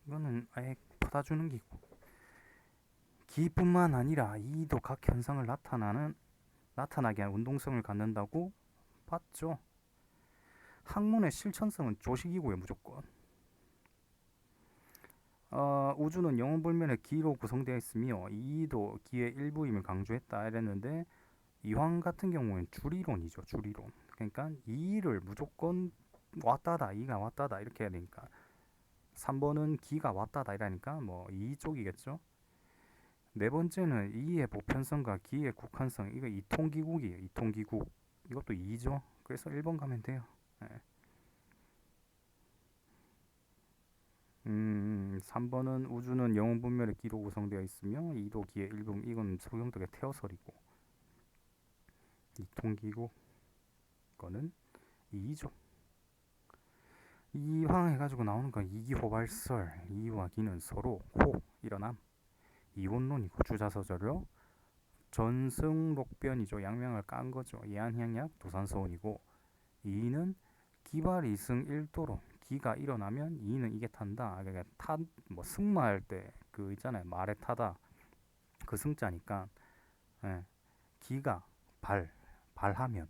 A: 이거는 아예 받아주는 기고 기뿐만 아니라 이도 각 현상을 나타나게 한 운동성을 갖는다고 봤죠. 학문의 실천성은 조식이고요, 무조건. 우주는 영원불면의 기로 구성되어 있으며 이도 기의 일부임을 강조했다 이랬는데 이황 같은 경우는 줄이론이죠, 줄이론. 그러니까 이를 무조건 왔다다, 이가 왔다다 이렇게 해야 되니까 3번은 기가 왔다다 이라니까 뭐 이쪽이겠죠. 네 번째는 이의 보편성과 기의 국한성, 이거 이통기국이에요, 이통기국. 이것도 이죠. 그래서 1번 가면 돼요. 네. 3번은 우주는 영원분멸의 기로 구성되어 있으며 이도 기의 일부, 이건 소경덕의 태어설이고 이통기국 거는 이죠. 이황 해가지고 나오는 건 이기호발설, 이와 기는 서로 호 일어남, 이혼론이고 주자서절로 전승록변이죠. 양명을 깐 거죠. 예한향약 도산서원이고 이는 기발 이승 일도론, 기가 일어나면 이는 이게 탄다. 그러니까 뭐 승마할 때 그 있잖아요, 말에 타다 그 승자니까. 예, 기가 발하면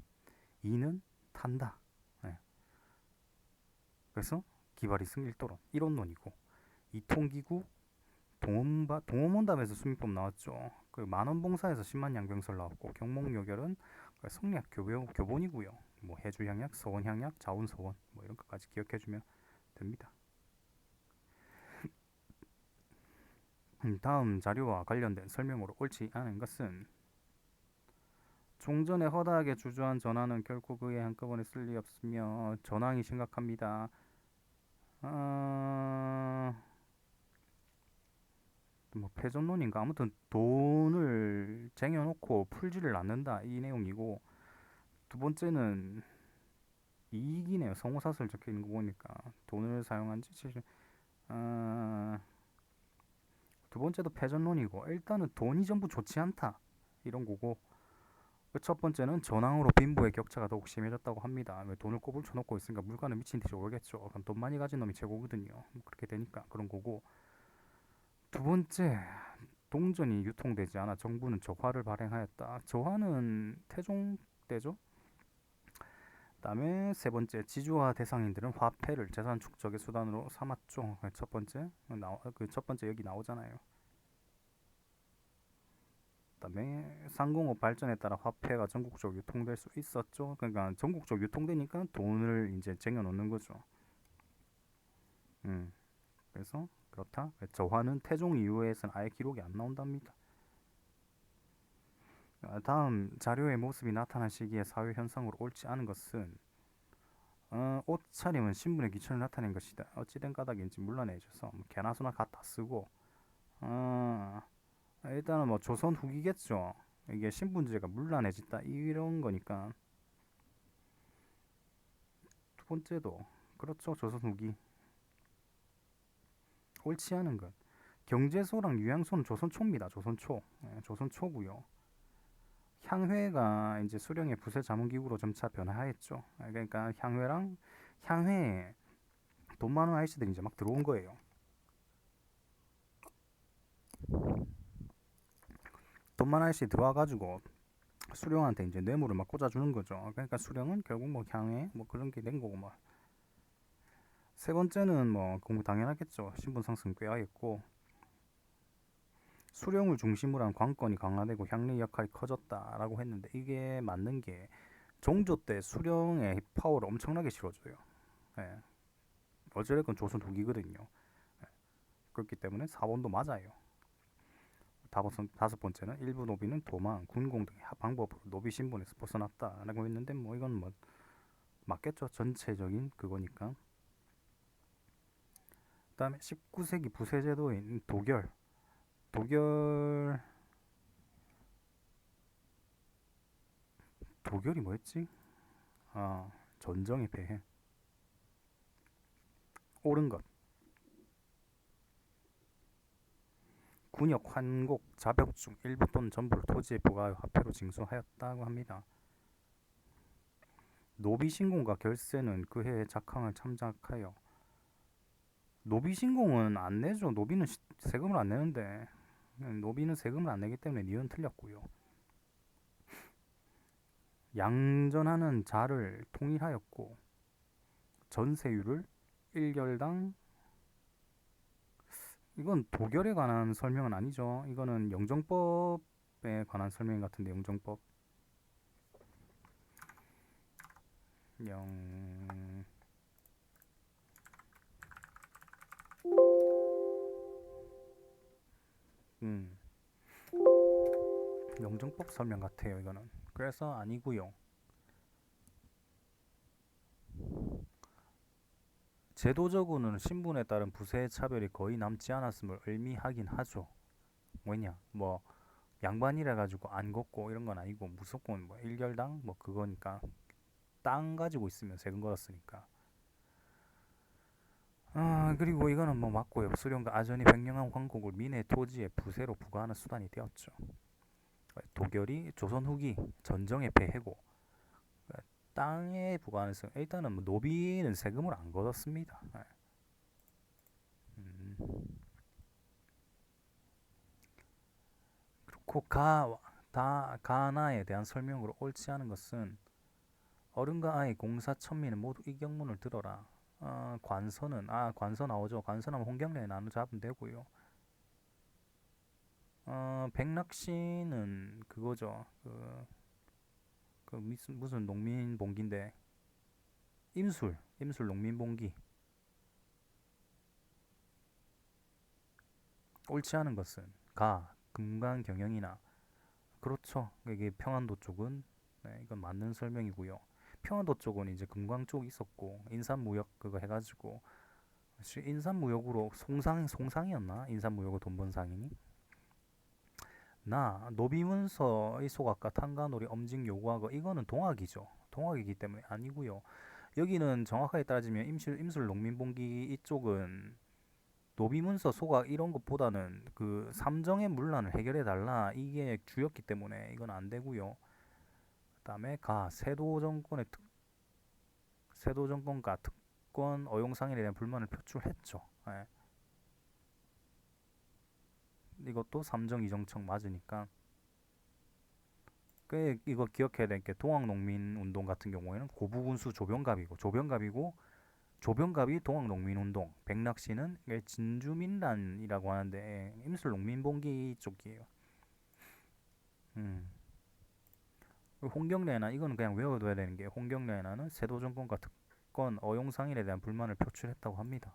A: 이는 탄다. 예, 그래서 기발 이승 일도론 이론론이고 이통기구 동원문답에서 수민법 나왔죠. 그 만원봉사에서 10만 양병설 나왔고 경목요결은 성리학 교본이고요. 뭐 해주향약, 서원향약, 자운서원 뭐 이런 것까지 기억해주면 됩니다. 다음 자료와 관련된 설명으로 옳지 않은 것은 종전에 허다하게 주저한 전하는 결코 그에 한꺼번에 쓸 리 없으며 전황이 심각합니다. 뭐 패전론인가 아무튼 돈을 쟁여놓고 풀지를 않는다 이 내용이고 두 번째는 이익이네요. 성호사설 적혀 있는 거 보니까 돈을 사용한 지 두 번째도 패전론이고 일단은 돈이 전부 좋지 않다 이런 거고 첫 번째는 전황으로 빈부의 격차가 더욱 심해졌다고 합니다. 왜 돈을 꼬불 쳐놓고 있으니까 물가는 미친 듯이 오르겠죠. 그럼 돈 많이 가진 놈이 최고거든요. 그렇게 되니까 그런 거고 두 번째 동전이 유통되지 않아 정부는 저화를 발행하였다. 저화는 태종 때죠. 그다음에 세 번째 지주화 대상인들은 화폐를 재산 축적의 수단으로 삼았죠. 첫 번째 여기 나오잖아요. 그다음에 상공업 발전에 따라 화폐가 전국적으로 유통될 수 있었죠. 그러니까 전국적으로 유통되니까 돈을 이제 쟁여놓는 거죠. 그래서 그렇다. 저화는 태종 이후에서는 아예 기록이 안 나온답니다. 다음 자료의 모습이 나타난 시기의 사회 현상으로 옳지 않은 것은 옷차림은 신분의 기천을 나타낸 것이다. 어찌된 까닭인지 물러내줘서 뭐 개나 소나 갖다 쓰고 일단은 뭐 조선 후기겠죠. 이게 신분제가 물러내졌다 이런 거니까. 두 번째도 그렇죠. 조선 후기. 옳지 않은 것. 경제소랑 유양소는 조선초입니다. 조선초. 조선초고요. 향회가 이제 수령의 부세 자문기구로 점차 변화했죠. 그러니까 향회에 돈 많은 아이씨들이 이제 막 들어온 거예요. 돈 많은 아이씨 들어와가지고 수령한테 이제 뇌물을 막 꽂아주는 거죠. 그러니까 수령은 결국 뭐 향해 뭐 그런 게 된 거고 뭐. 세 번째는 뭐 공부 당연하겠죠. 신분 상승 꾀하였고 수령을 중심으로 한 관건이 강화되고 향리 역할이 커졌다라고 했는데 이게 맞는 게 종조 때 수령의 파워를 엄청나게 실어줘요. 예. 어찌됐건 조선 후기거든요. 예. 그렇기 때문에 4번도 맞아요. 다섯 번째는 일부 노비는 도망, 군공 등의 방법으로 노비 신분에서 벗어났다라고 했는데 뭐 이건 뭐 맞겠죠. 전체적인 그거니까. 그다음에 19세기 부세제도인 도결 도결이 뭐였지? 아, 전정의 폐해. 옳은 것. 군역, 환곡, 자벽 중 일부 또는 전부를 토지에 부과하여 화폐로 징수하였다고 합니다. 노비신공과 결세는 그 해의 작황을 참작하여 노비신공은 안 내죠. 노비는 세금을 안 내는데 노비는 세금을 안 내기 때문에 니은 틀렸고요. 양전하는 자를 통일하였고 전세율을 1결당 이건 도결에 관한 설명은 아니죠. 이거는 영정법에 관한 설명 같은데 영정법 영 음, 영정법 설명 같아요. 이거는 그래서 아니고요. 제도적으로는 신분에 따른 부세 차별이 거의 남지 않았음을 의미하긴 하죠. 왜냐 뭐 양반이라 가지고 안 걷고 이런 건 아니고 무조건 뭐 1결당 뭐 그거니까 땅 가지고 있으면 세금 걸었으니까. 아 그리고 이거는 뭐 맞고요. 수령과 아전이 백령한 황국을 민의 토지에 부세로 부과하는 수단이 되었죠. 도결이 조선 후기 전정의 폐해고 땅에 부과하는 일단은 뭐 노비는 세금을 안 걷었습니다. 음. 그리고 가나에 대한 설명으로 옳지 않은 것은 어른과 아이 공사 천민은 모두 이 경문을 들어라. 관서 나오죠. 관서나면 홍경련에 나눠 잡으면 되고요. 백낙씨는 그거죠. 그 무슨 농민봉기인데 임술 농민봉기. 옳지 않은 것은 금강경영이나 그렇죠. 이게 평안도 쪽은 네, 이건 맞는 설명이고요. 평안도 쪽은 이제 금강 쪽 있었고 인삼무역 그거 해가지고 인삼무역으로 송상이었나? 인삼무역으로 돈 번 상인이 나 노비문서의 소각과 탄가놀이 엄징 요구하고 이거는 동학이죠. 동학이기 때문에 아니고요. 여기는 정확하게 따지면 임술 농민봉기 이쪽은 노비문서 소각 이런 것보다는 그 삼정의 문란을 해결해 달라 이게 주였기 때문에 이건 안 되고요. 그다음에 세도 정권과 특권 어용상인에 대한 불만을 표출했죠. 예. 이것도 삼정 이정청 맞으니까 이거 기억해야 될 게 동학농민운동 같은 경우에는 고부군수 조병갑이 동학농민운동, 백낙씨는 진주민란이라고 하는데 임술농민봉기 쪽이에요. 홍경래나 이거는 그냥 외워둬야 되는 게 홍경래나는 세도정권과 특권 어용상인에 대한 불만을 표출했다고 합니다.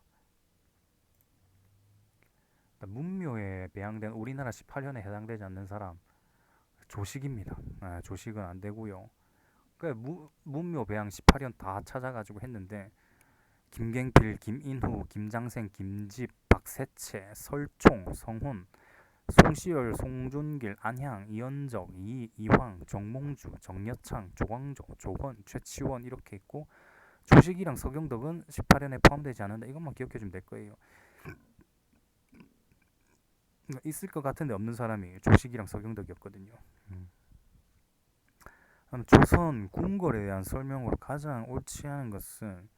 A: 문묘에 배양된 우리나라 18현에 해당되지 않는 사람 조식입니다. 조식은 안 되고요. 문묘 배양 18현 다 찾아가지고 했는데 김갱필, 김인후, 김장생, 김집, 박세채, 설총, 성훈, 송시열, 송준길, 안향, 이현적, 이황, 정몽주, 정여창, 조광조, 조건, 최치원 이렇게 있고 조식이랑 서경덕은 18현에 포함되지 않는다. 이것만 기억해주면 될 거예요. 있을 것 같은데 없는 사람이 조식이랑 서경덕이었거든요. 조선 궁궐에 대한 설명으로 가장 옳지 않은 것은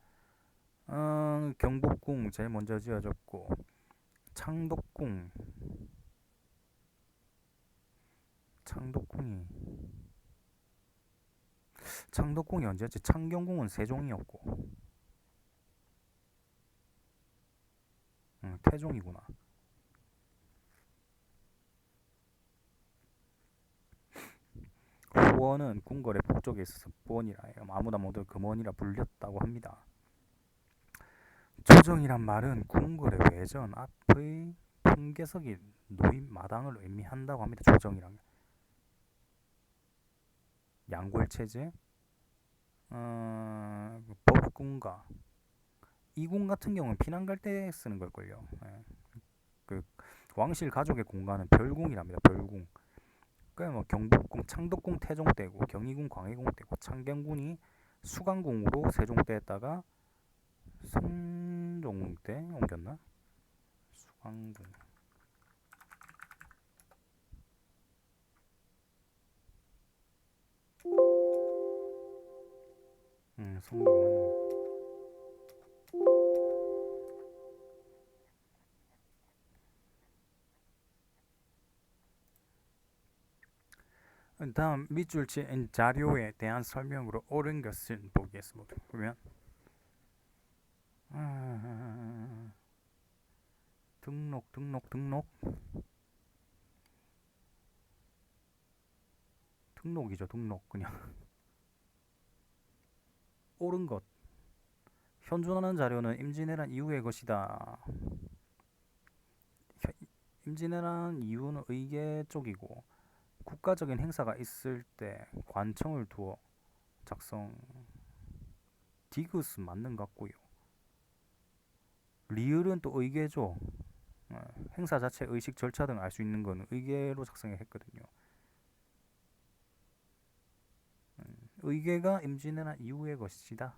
A: 경복궁 제일 먼저 지어졌고 창덕궁이 창덕궁이 언제였지? 창경궁은 세종이었고. 태종이구나. 후원은 궁궐의 북쪽에 있어서 부원이라 아무나 모두 금원이라 불렸다고 합니다. 조정이란 말은 궁궐의 외전 앞의 풍계석이 놓인 마당을 의미한다고 합니다. 조정이란 양궐체제, 법궁가 이궁 같은 경우는 피난 갈 때 쓰는 걸걸요. 그 왕실 가족의 공간은 별궁이랍니다. 별궁. 그러니까 뭐 경복궁, 창덕궁 태종 때고 경희궁, 광해궁 때고 창경궁이 수강궁으로 세종 때에다가 성종 때 옮겼나? 수강궁. 성종은 다음 밑줄 친 자료에 대한 설명으로 옳은 것을 보겠습니다. 보면 등록이죠. 등록 그냥 옳은 것. 현존하는 자료는 임진왜란 이후의 것이다. 임진왜란 이후는 의계 쪽이고 국가적인 행사가 있을 때 관청을 두어 작성. 디귿은 맞는 것 같고요. 리을은 또 의계죠. 행사 자체 의식 절차 등 알 수 있는 건 의계로 작성했거든요. 의계가 임진왜란 이후의 것이다.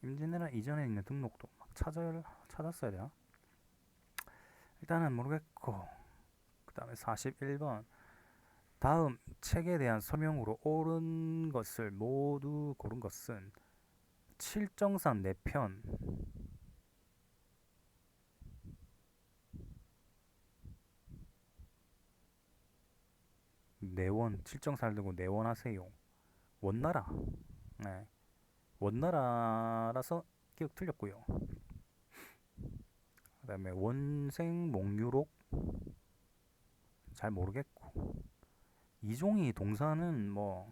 A: 임진왜란 이전에 있는 등록도 막 찾았어야 되나? 일단은 모르겠고 그 다음에 41번 다음 책에 대한 설명으로 옳은 것을 모두 고른 것은 칠정산 4편 내원 칠정산을 두고 내원하세요. 원나라. 네. 원나라라서 기억 틀렸고요. 그 다음에 원생 몽유록 잘 모르겠고 이종이 동사는 뭐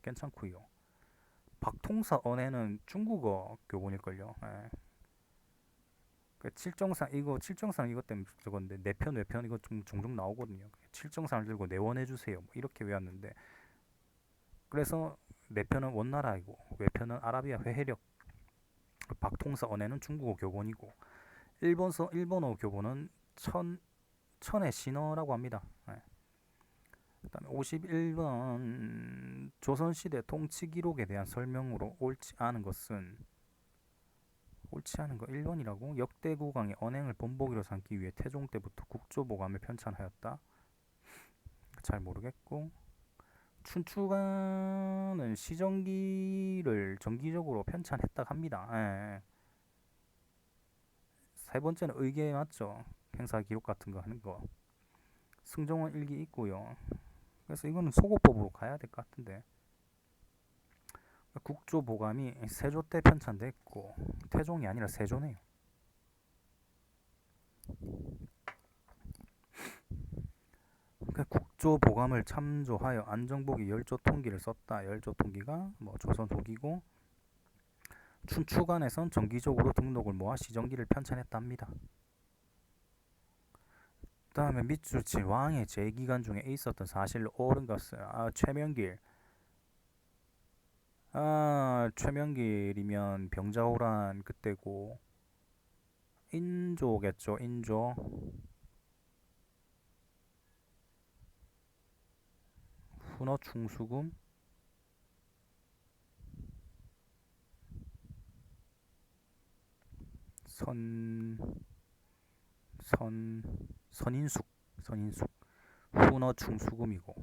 A: 괜찮고요. 박통사 언해는 중국어 교본일걸요. 예. 그 칠정산 이것 때문에 적었는데 내편 외편 이거 좀 종종 나오거든요. 칠정산을 들고 내원해 주세요. 뭐 이렇게 외웠는데 그래서 내편은 원나라이고 외편은 아라비아 회해력. 박통사 언해는 중국어 교본이고 일본어 교본은 천의 신어라고 합니다. 네. 그다음에 51번 조선시대 통치 기록에 대한 설명으로 옳지 않은 거 1번이라고. 역대 국왕의 언행을 본보기로 삼기 위해 태종 때부터 국조보감을 편찬하였다. 잘 모르겠고 춘추관은 시정기를 정기적으로 편찬했다 합니다. 예. 세 번째는 의계 맞죠? 행사 기록 같은 거 하는 거. 승정원 일기 있고요. 그래서 이거는 소고법으로 가야 될 것 같은데. 국조보감이 세조 때 편찬됐고 태종이 아니라 세조네요. 국조보감을 참조하여 안정복이 열조통기를 썼다. 열조통기가 뭐 조선 후기고 춘추관에선 정기적으로 등록을 모아 시정기를 편찬했답니다. 그 다음에 밑줄 친 왕의 재기간 중에 있었던 사실로 옳은 것은 최명길이면 병자호란 그때고 인조겠죠. 인조. 훈어 충수금 선인숙 훈어 충수금이고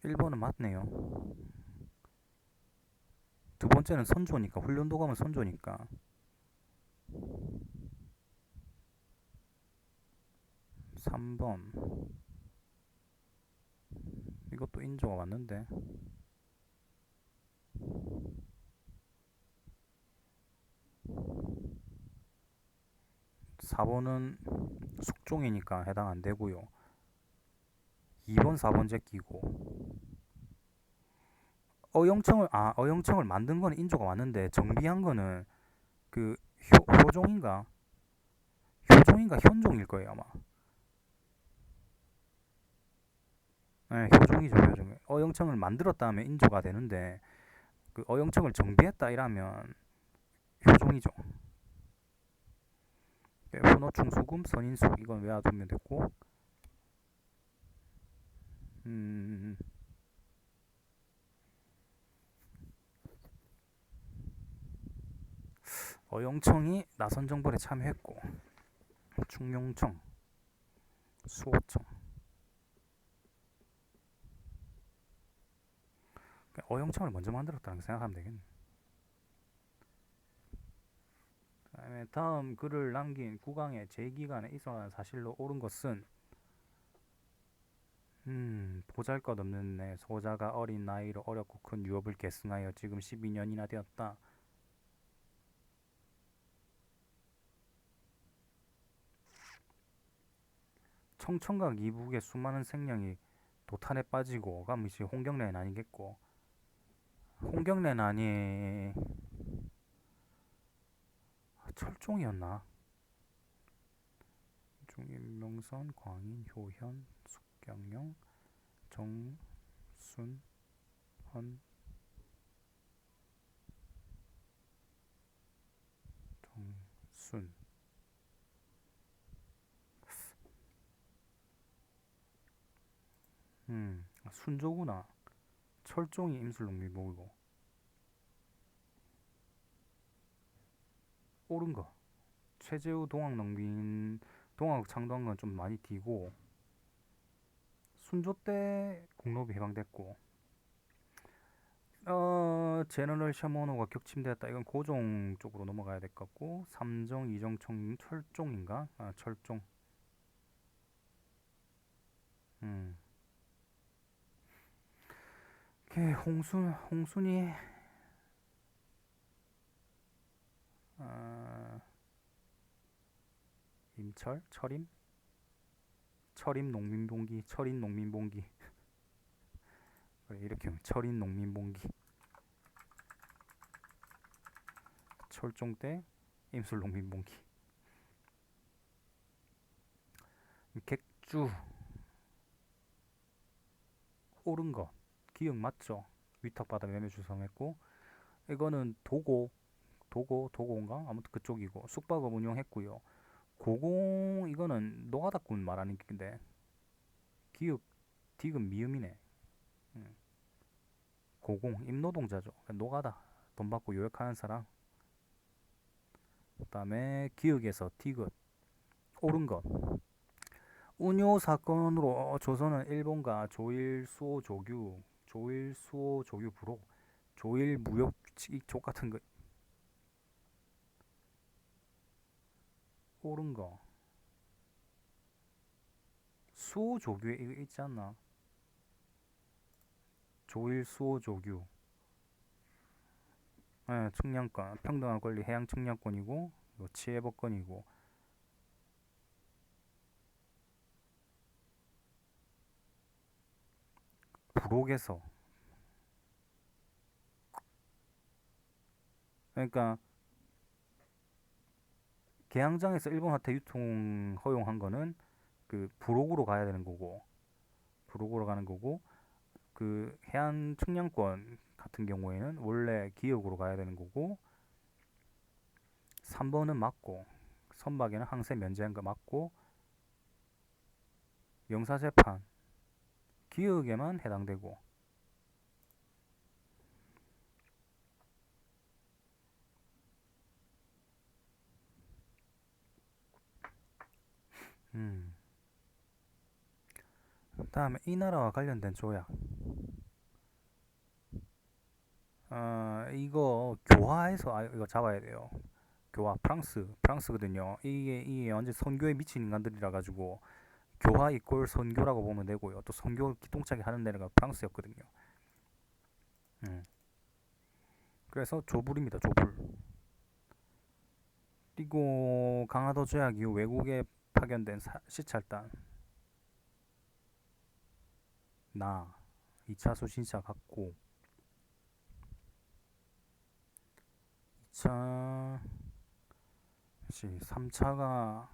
A: 1번은 맞네요. 두 번째는 선조니까 훈련도감은 선조니까 3번 이것도 인조가 맞는데 4번은 숙종이니까 해당 안 되고요. 2번 4번 제끼고 어영청을 만든 거는 인조가 맞는데 정비한 거는 그 효종인가 현종일 거예요 아마. 네, 효종이죠 효종. 어영청을 만들었다 하면 인조가 되는데 그 어영청을 정비했다 이러면 효종이죠. 혼어충 수금 선인숙 이건 외워두면 됐고 음, 어영청이 나선정벌에 참여했고 충룡청 수호청 어영청을 먼저 만들었다는 생각하면 되겠네. 그다음에 다음 글을 남긴 국왕의 제2기간에 있어난 사실로 옳은 것은 보잘것없는 내 소자가 어린 나이로 어렵고 큰 유업을 계승하여 지금 12년이나 되었다. 청천각 이북의 수많은 생명이 도탄에 빠지고 가무시 홍경래는 아니겠고 홍경래는 아니 철종이었나? 중임명선 광인 효현 숙경영 정순 헌 정순 순조구나. 철종이 임술농민복이고 옳은 거. 최재우 동학농민 동학 창도한 건 좀 많이 뒤고 순조 때 공로비 해방됐고 제너럴 셔먼호가 격침되었다. 이건 고종 쪽으로 넘어가야 될 것 같고 삼정 이정청 철종인가? 아 철종. 음. 오케이 홍순이 아, 임철 철임 농민봉기 철인 농민봉기 그래, 이렇게 철인 농민봉기 철종 때 임술 농민봉기 객주 옳은 거 기억 맞죠? 위탁받아 매매 주성했고 이거는 도고인가 아무튼 그쪽이고 숙박업 운영했고요. 고공 이거는 노가다꾼 말하는 건데 기역 디귿 미음이네. 음. 고공 임노동자죠. 그러니까 노가다 돈 받고 요역하는 사람. 그다음에 기역에서 디귿 옳은 것 운요 사건으로 조선은 일본과 조일 수호 조규 부로 조일 무역 규칙 족 같은 거 옳은 거 수호 조규에 이거 있지 않나? 조일 수호 조규 측량권 평등한 권리 해양 측량권이고 치해법권이고 부록에서 그러니까 개항장에서 일본 화폐 유통 허용한 거는 그 부록으로 가야 되는 거고 부록으로 가는 거고 그 해안 측량권 같은 경우에는 원래 기역으로 가야 되는 거고 3번은 맞고 선박에는 항세 면제한 거 맞고 영사재판 기역에만 해당되고 다음에 이 나라와 관련된 조약 이거 교화해서 이거 잡아야 돼요. 교화 프랑스거든요. 이게 완전 선교에 미친 인간들이라 가지고 교화 이꼴 선교라고 보면 되고요. 또 선교 기똥차게 하는 데가 프랑스였거든요. 그래서 조불입니다. 조불. 그리고 강화도 조약 이후 외국에 파견된 시찰단 나 2차 수신자 갔고 2차 3차가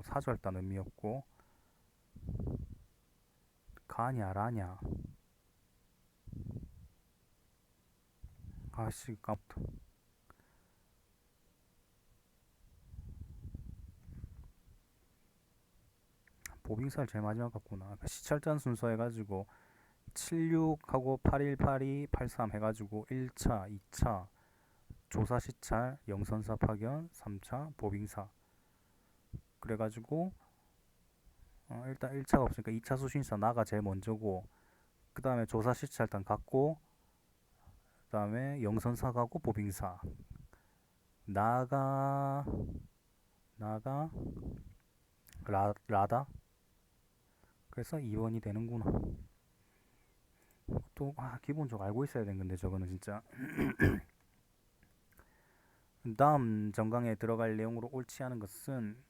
A: 사절단 의미였고 가냐 라냐 아씨 깜짝 보빙살 제일 마지막 같구나. 시찰단 순서 해가지고 76하고 8182 83 해가지고 1차 2차 조사 시찰 영선사 파견 3차 보빙사 그래가지고 일단 1차가 없으니까 2차 수신사 나가 제일 먼저고 그 다음에 조사 시찰단 갔고 그 다음에 영선사 가고 보빙사 나가 라다 그래서 2번이 되는구나. 또 기본적으로 알고 있어야 되는 건데 저거는 진짜. 다음 정강에 들어갈 내용으로 옳지 않은 것은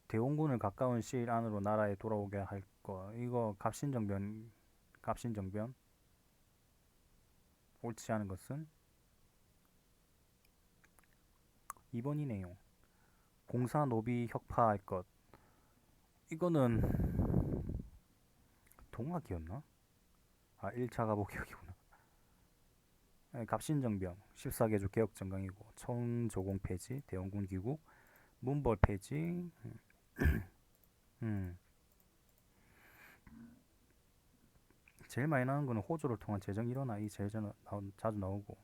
A: 대원군을 가까운 시일 안으로 나라에 돌아오게 할 거. 이거 갑신정변 옳지 않은 것은 2번이네요. 공사 노비 혁파할 것. 이거는 동학이었나? 1차 가보기역이구나. 갑신정변 14개조 개혁정강이고 청조공 폐지, 대원군 귀국, 문벌 폐지. 제일 많이 나오는 거는 호조를 통한 재정 일원화 이 제일 자주 나오고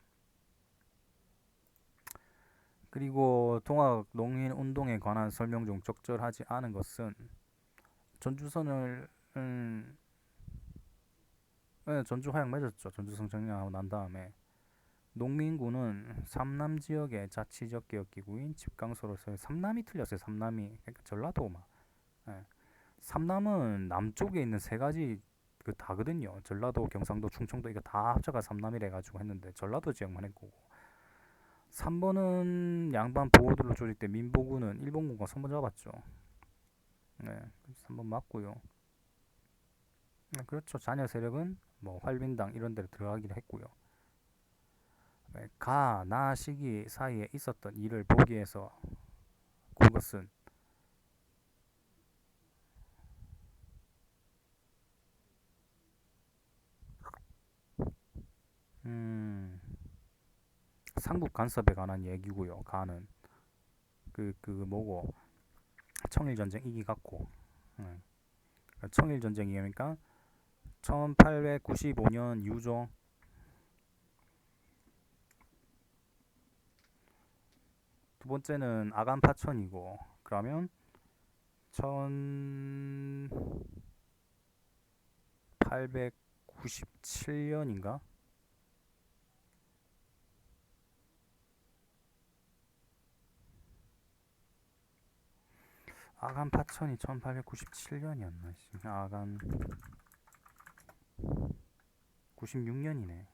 A: 그리고 동학 농민 운동에 관한 설명 중 적절하지 않은 것은 전주선을 전주 화약 맺었죠. 전주성 정리하고 난 다음에 농민군은 삼남 지역의 자치적 개혁기구인 집강소로서 삼남이 틀렸어요. 삼남이 그러니까 전라도만. 예. 삼남은 남쪽에 있는 세 가지 그 다거든요. 전라도, 경상도, 충청도 이거 다 합쳐가 삼남이래 가지고 했는데 전라도 지역만 했고 3번은 양반 보호들로 조직된 민보군은 일본군과 선봉 잡았죠. 네, 3번 맞고요. 그렇죠. 잔여 세력은 뭐 활빈당 이런 데로 들어가기도 했고요. 가, 나 시기 사이에 있었던 일을 보기 위해서 그것은 삼국 간섭에 관한 얘기고요. 가는 그 뭐고 청일전쟁 이기 갖고 청일전쟁이니까 1895년 유종 두 번째는 아간파천이고 그러면 1897년인가? 아간 파천이 1897년이었나? 아간 96년이네.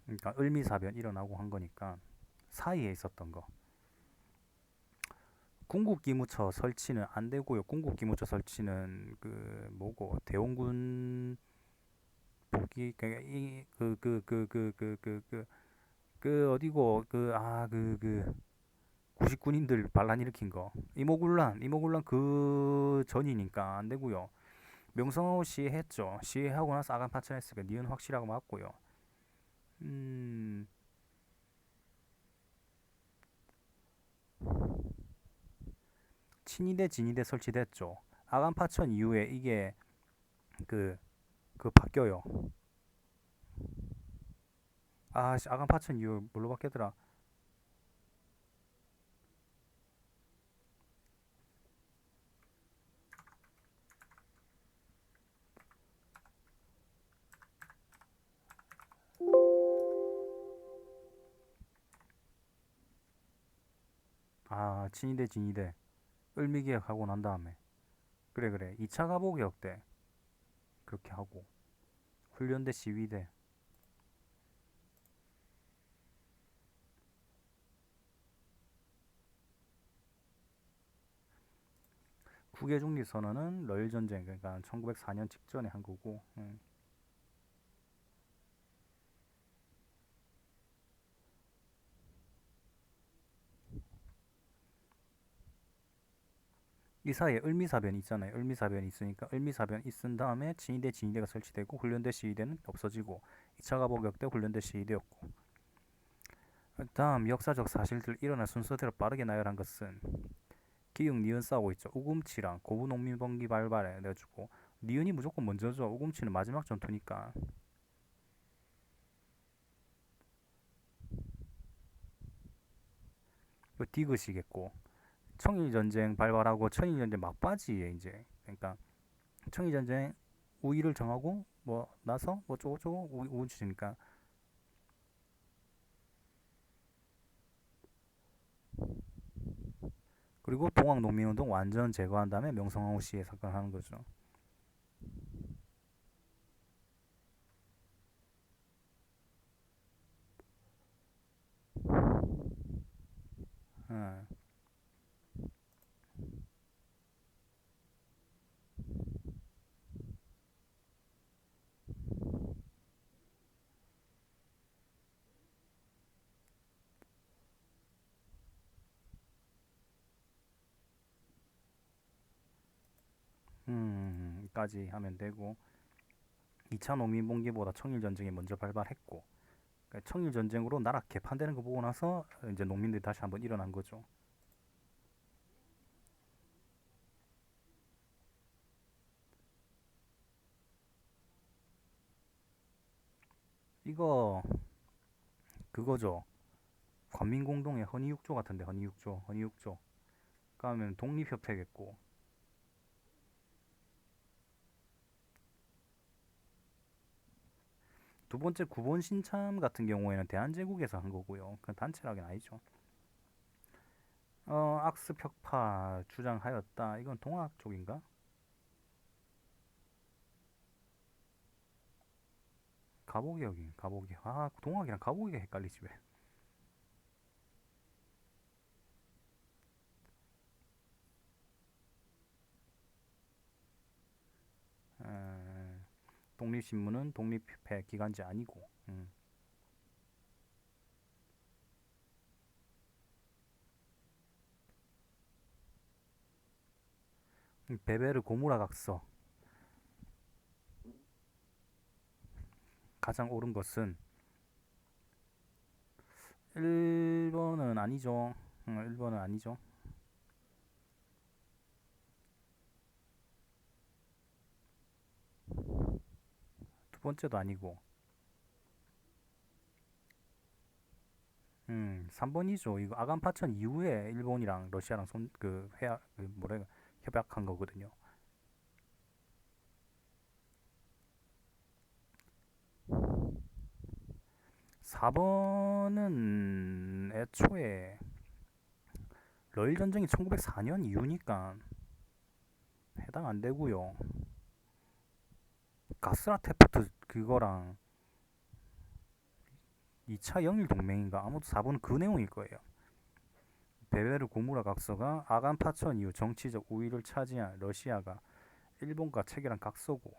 A: 그러니까 을미사변 일어나고 한 거니까 사이에 있었던 거. 궁극기무처 설치는 안 되고요. 궁극기무처 설치는 그 뭐고 대원군 복귀 그 어디고 그 구식군인들 반란 일으킨 거 이모군란 그 전이니까 안 되고요. 명성황후 시해했죠. 시해하고 나서 아간 파천했으니까 니은 확실하고 맞고요. 친위대 진위대 설치됐죠. 아간 파천 이후에 이게 그 바뀌어요. 아간 파천 이후 뭘로 바뀌더라? 아, 진위대 진위대. 을미계약 하고 난 다음에. 그래 그래. 2차 가보개혁 때 그렇게 하고. 훈련대 시위대. 국외중립선언은 러일 전쟁 그러니까 1904년 직전에 한 거고. 이 사이에 을미사변이 있잖아요. 을미사변이 있으니까 을미사변 있은 다음에 진위대 진위대가 설치되고 훈련대 시위대는 없어지고 2차 가보격 때 훈련대 시위대였고 다음 역사적 사실들 일어날 순서대로 빠르게 나열한 것은 기역 니은 싸우고 있죠. 우금치랑 고부농민번기 발발해 내가지고 니은이 무조건 먼저죠. 우금치는 마지막 전투니까. 디귿이겠고 청일전쟁 발발하고 청일전쟁 막바지에 이제 그러니까 청일전쟁 우위를 정하고 뭐 나서 뭐 쪼고쪼고 우치니까 그리고 동학농민운동 완전 제거한 다음에 명성황후 시해 사건 하는 거죠. 예. 까지 하면 되고 2차 농민봉기보다 청일전쟁이 먼저 발발했고 그러니까 청일전쟁으로 나라 개판되는 거 보고 나서 이제 농민들이 다시 한번 일어난 거죠. 이거 그거죠. 관민공동의 헌의육조 같은데 헌의육조 그러면 독립협회겠고 두 번째 구본 신참 같은 경우에는 대한제국에서 한 거고요. 그 단체라긴 아니죠. 악습 혁파 주장하였다. 이건 동학 쪽인가? 가보기역이 가보기역. 아 동학이랑 가보기역 헷갈리지 왜? 에, 독립신문은 독립협회 기관지 아니고. 베베르 고무라 각서 가장 옳은 것은 1번은 아니죠. 1번은 아니죠. 두 번째도 아니고 3번이죠. 이거 아간 파천 이후에 일본이랑 러시아랑 그 회합 그 뭐래 협약한 거거든요. 4번은 애초에 러일 전쟁이 1904년 이후니까 해당 안 되고요. 가스라테프트 그거랑 2차 영일 동맹인가 아무도 4번은 그 내용일 거예요. 베베르 고무라 각서가 아간 파천 이후 정치적 우위를 차지한 러시아가 일본과 체결한 각서고.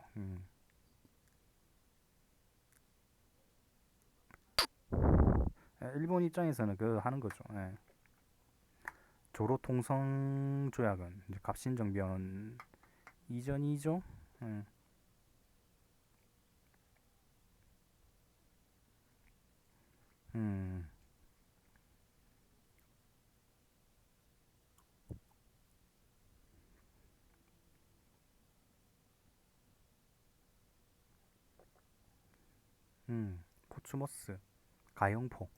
A: 일본 입장에서는 그 하는 거죠. 예. 조로 통성 조약은 이제 갑신정변 이전이죠. 음, 음, 포츠머스, 가영포.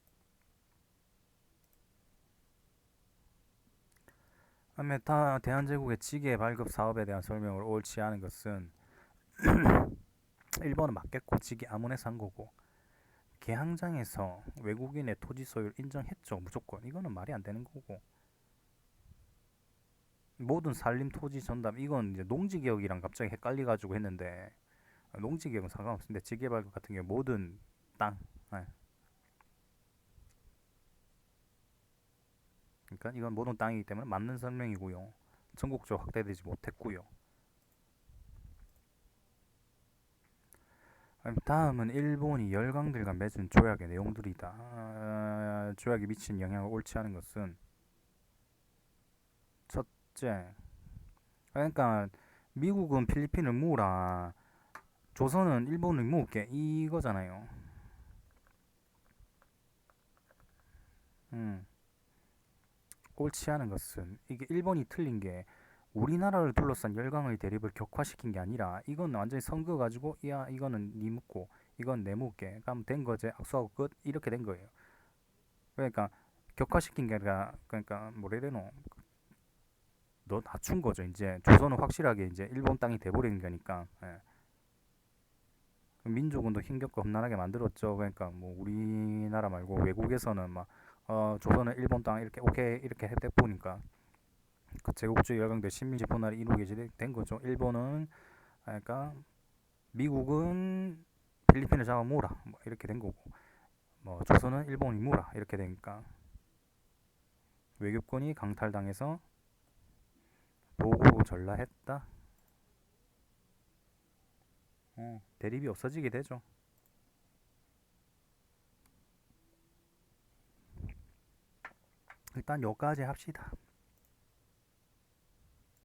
A: 그다음에 다 대한제국의 지계 발급 사업에 대한 설명을 옳지 않은 것은 1번은 맞겠고 지계 아문에서 한 거고 개항장에서 외국인의 토지 소유를 인정했죠 무조건 이거는 말이 안 되는 거고 모든 산림 토지 전담 이건 이제 농지개혁이랑 갑자기 헷갈려가지고 했는데 농지개혁은 상관없는데 지개발 같은 경우 모든 땅 예. 그러니까 이건 모든 땅이기 때문에 맞는 설명이고요. 전국적으로 확대되지 못했고요. 다음은 일본이 열강들과 맺은 조약의 내용들이다. 조약이 미친 영향을 옳지 않은 것은 첫째, 그러니까 미국은 필리핀을 무라, 조선은 일본을 무게 이거잖아요. 음, 옳지 않은 것은 이게 일본이 틀린 게 우리나라를 둘러싼 열강의 대립을 격화시킨 게 아니라 이건 완전히 선거 가지고 야 이거는 니 묻고 이건 내 묻게 그럼 된 거지 악수하고 끝 이렇게 된 거예요. 그러니까 격화시킨 게 아니라 그러니까 뭐래 되노 너 낮춘 거죠. 이제 조선은 확실하게 이제 일본 땅이 돼버리는 거니까. 예. 민족은 더 힘겹고 험난하게 만들었죠. 그러니까 뭐 우리나라 말고 외국에서는 막 조선은 일본 땅 이렇게 오케이 이렇게 했다 보니까 그 제국주의 열강들 식민지 분할이 이루어지게 된 거죠. 일본은 그러니까 미국은 필리핀을 잡아모으라 뭐 이렇게 된 거고 뭐 조선은 일본이 모으라 이렇게 되니까 외교권이 강탈당해서 보고 전라했다. 대립이 없어지게 되죠. 일단 여기까지 합시다.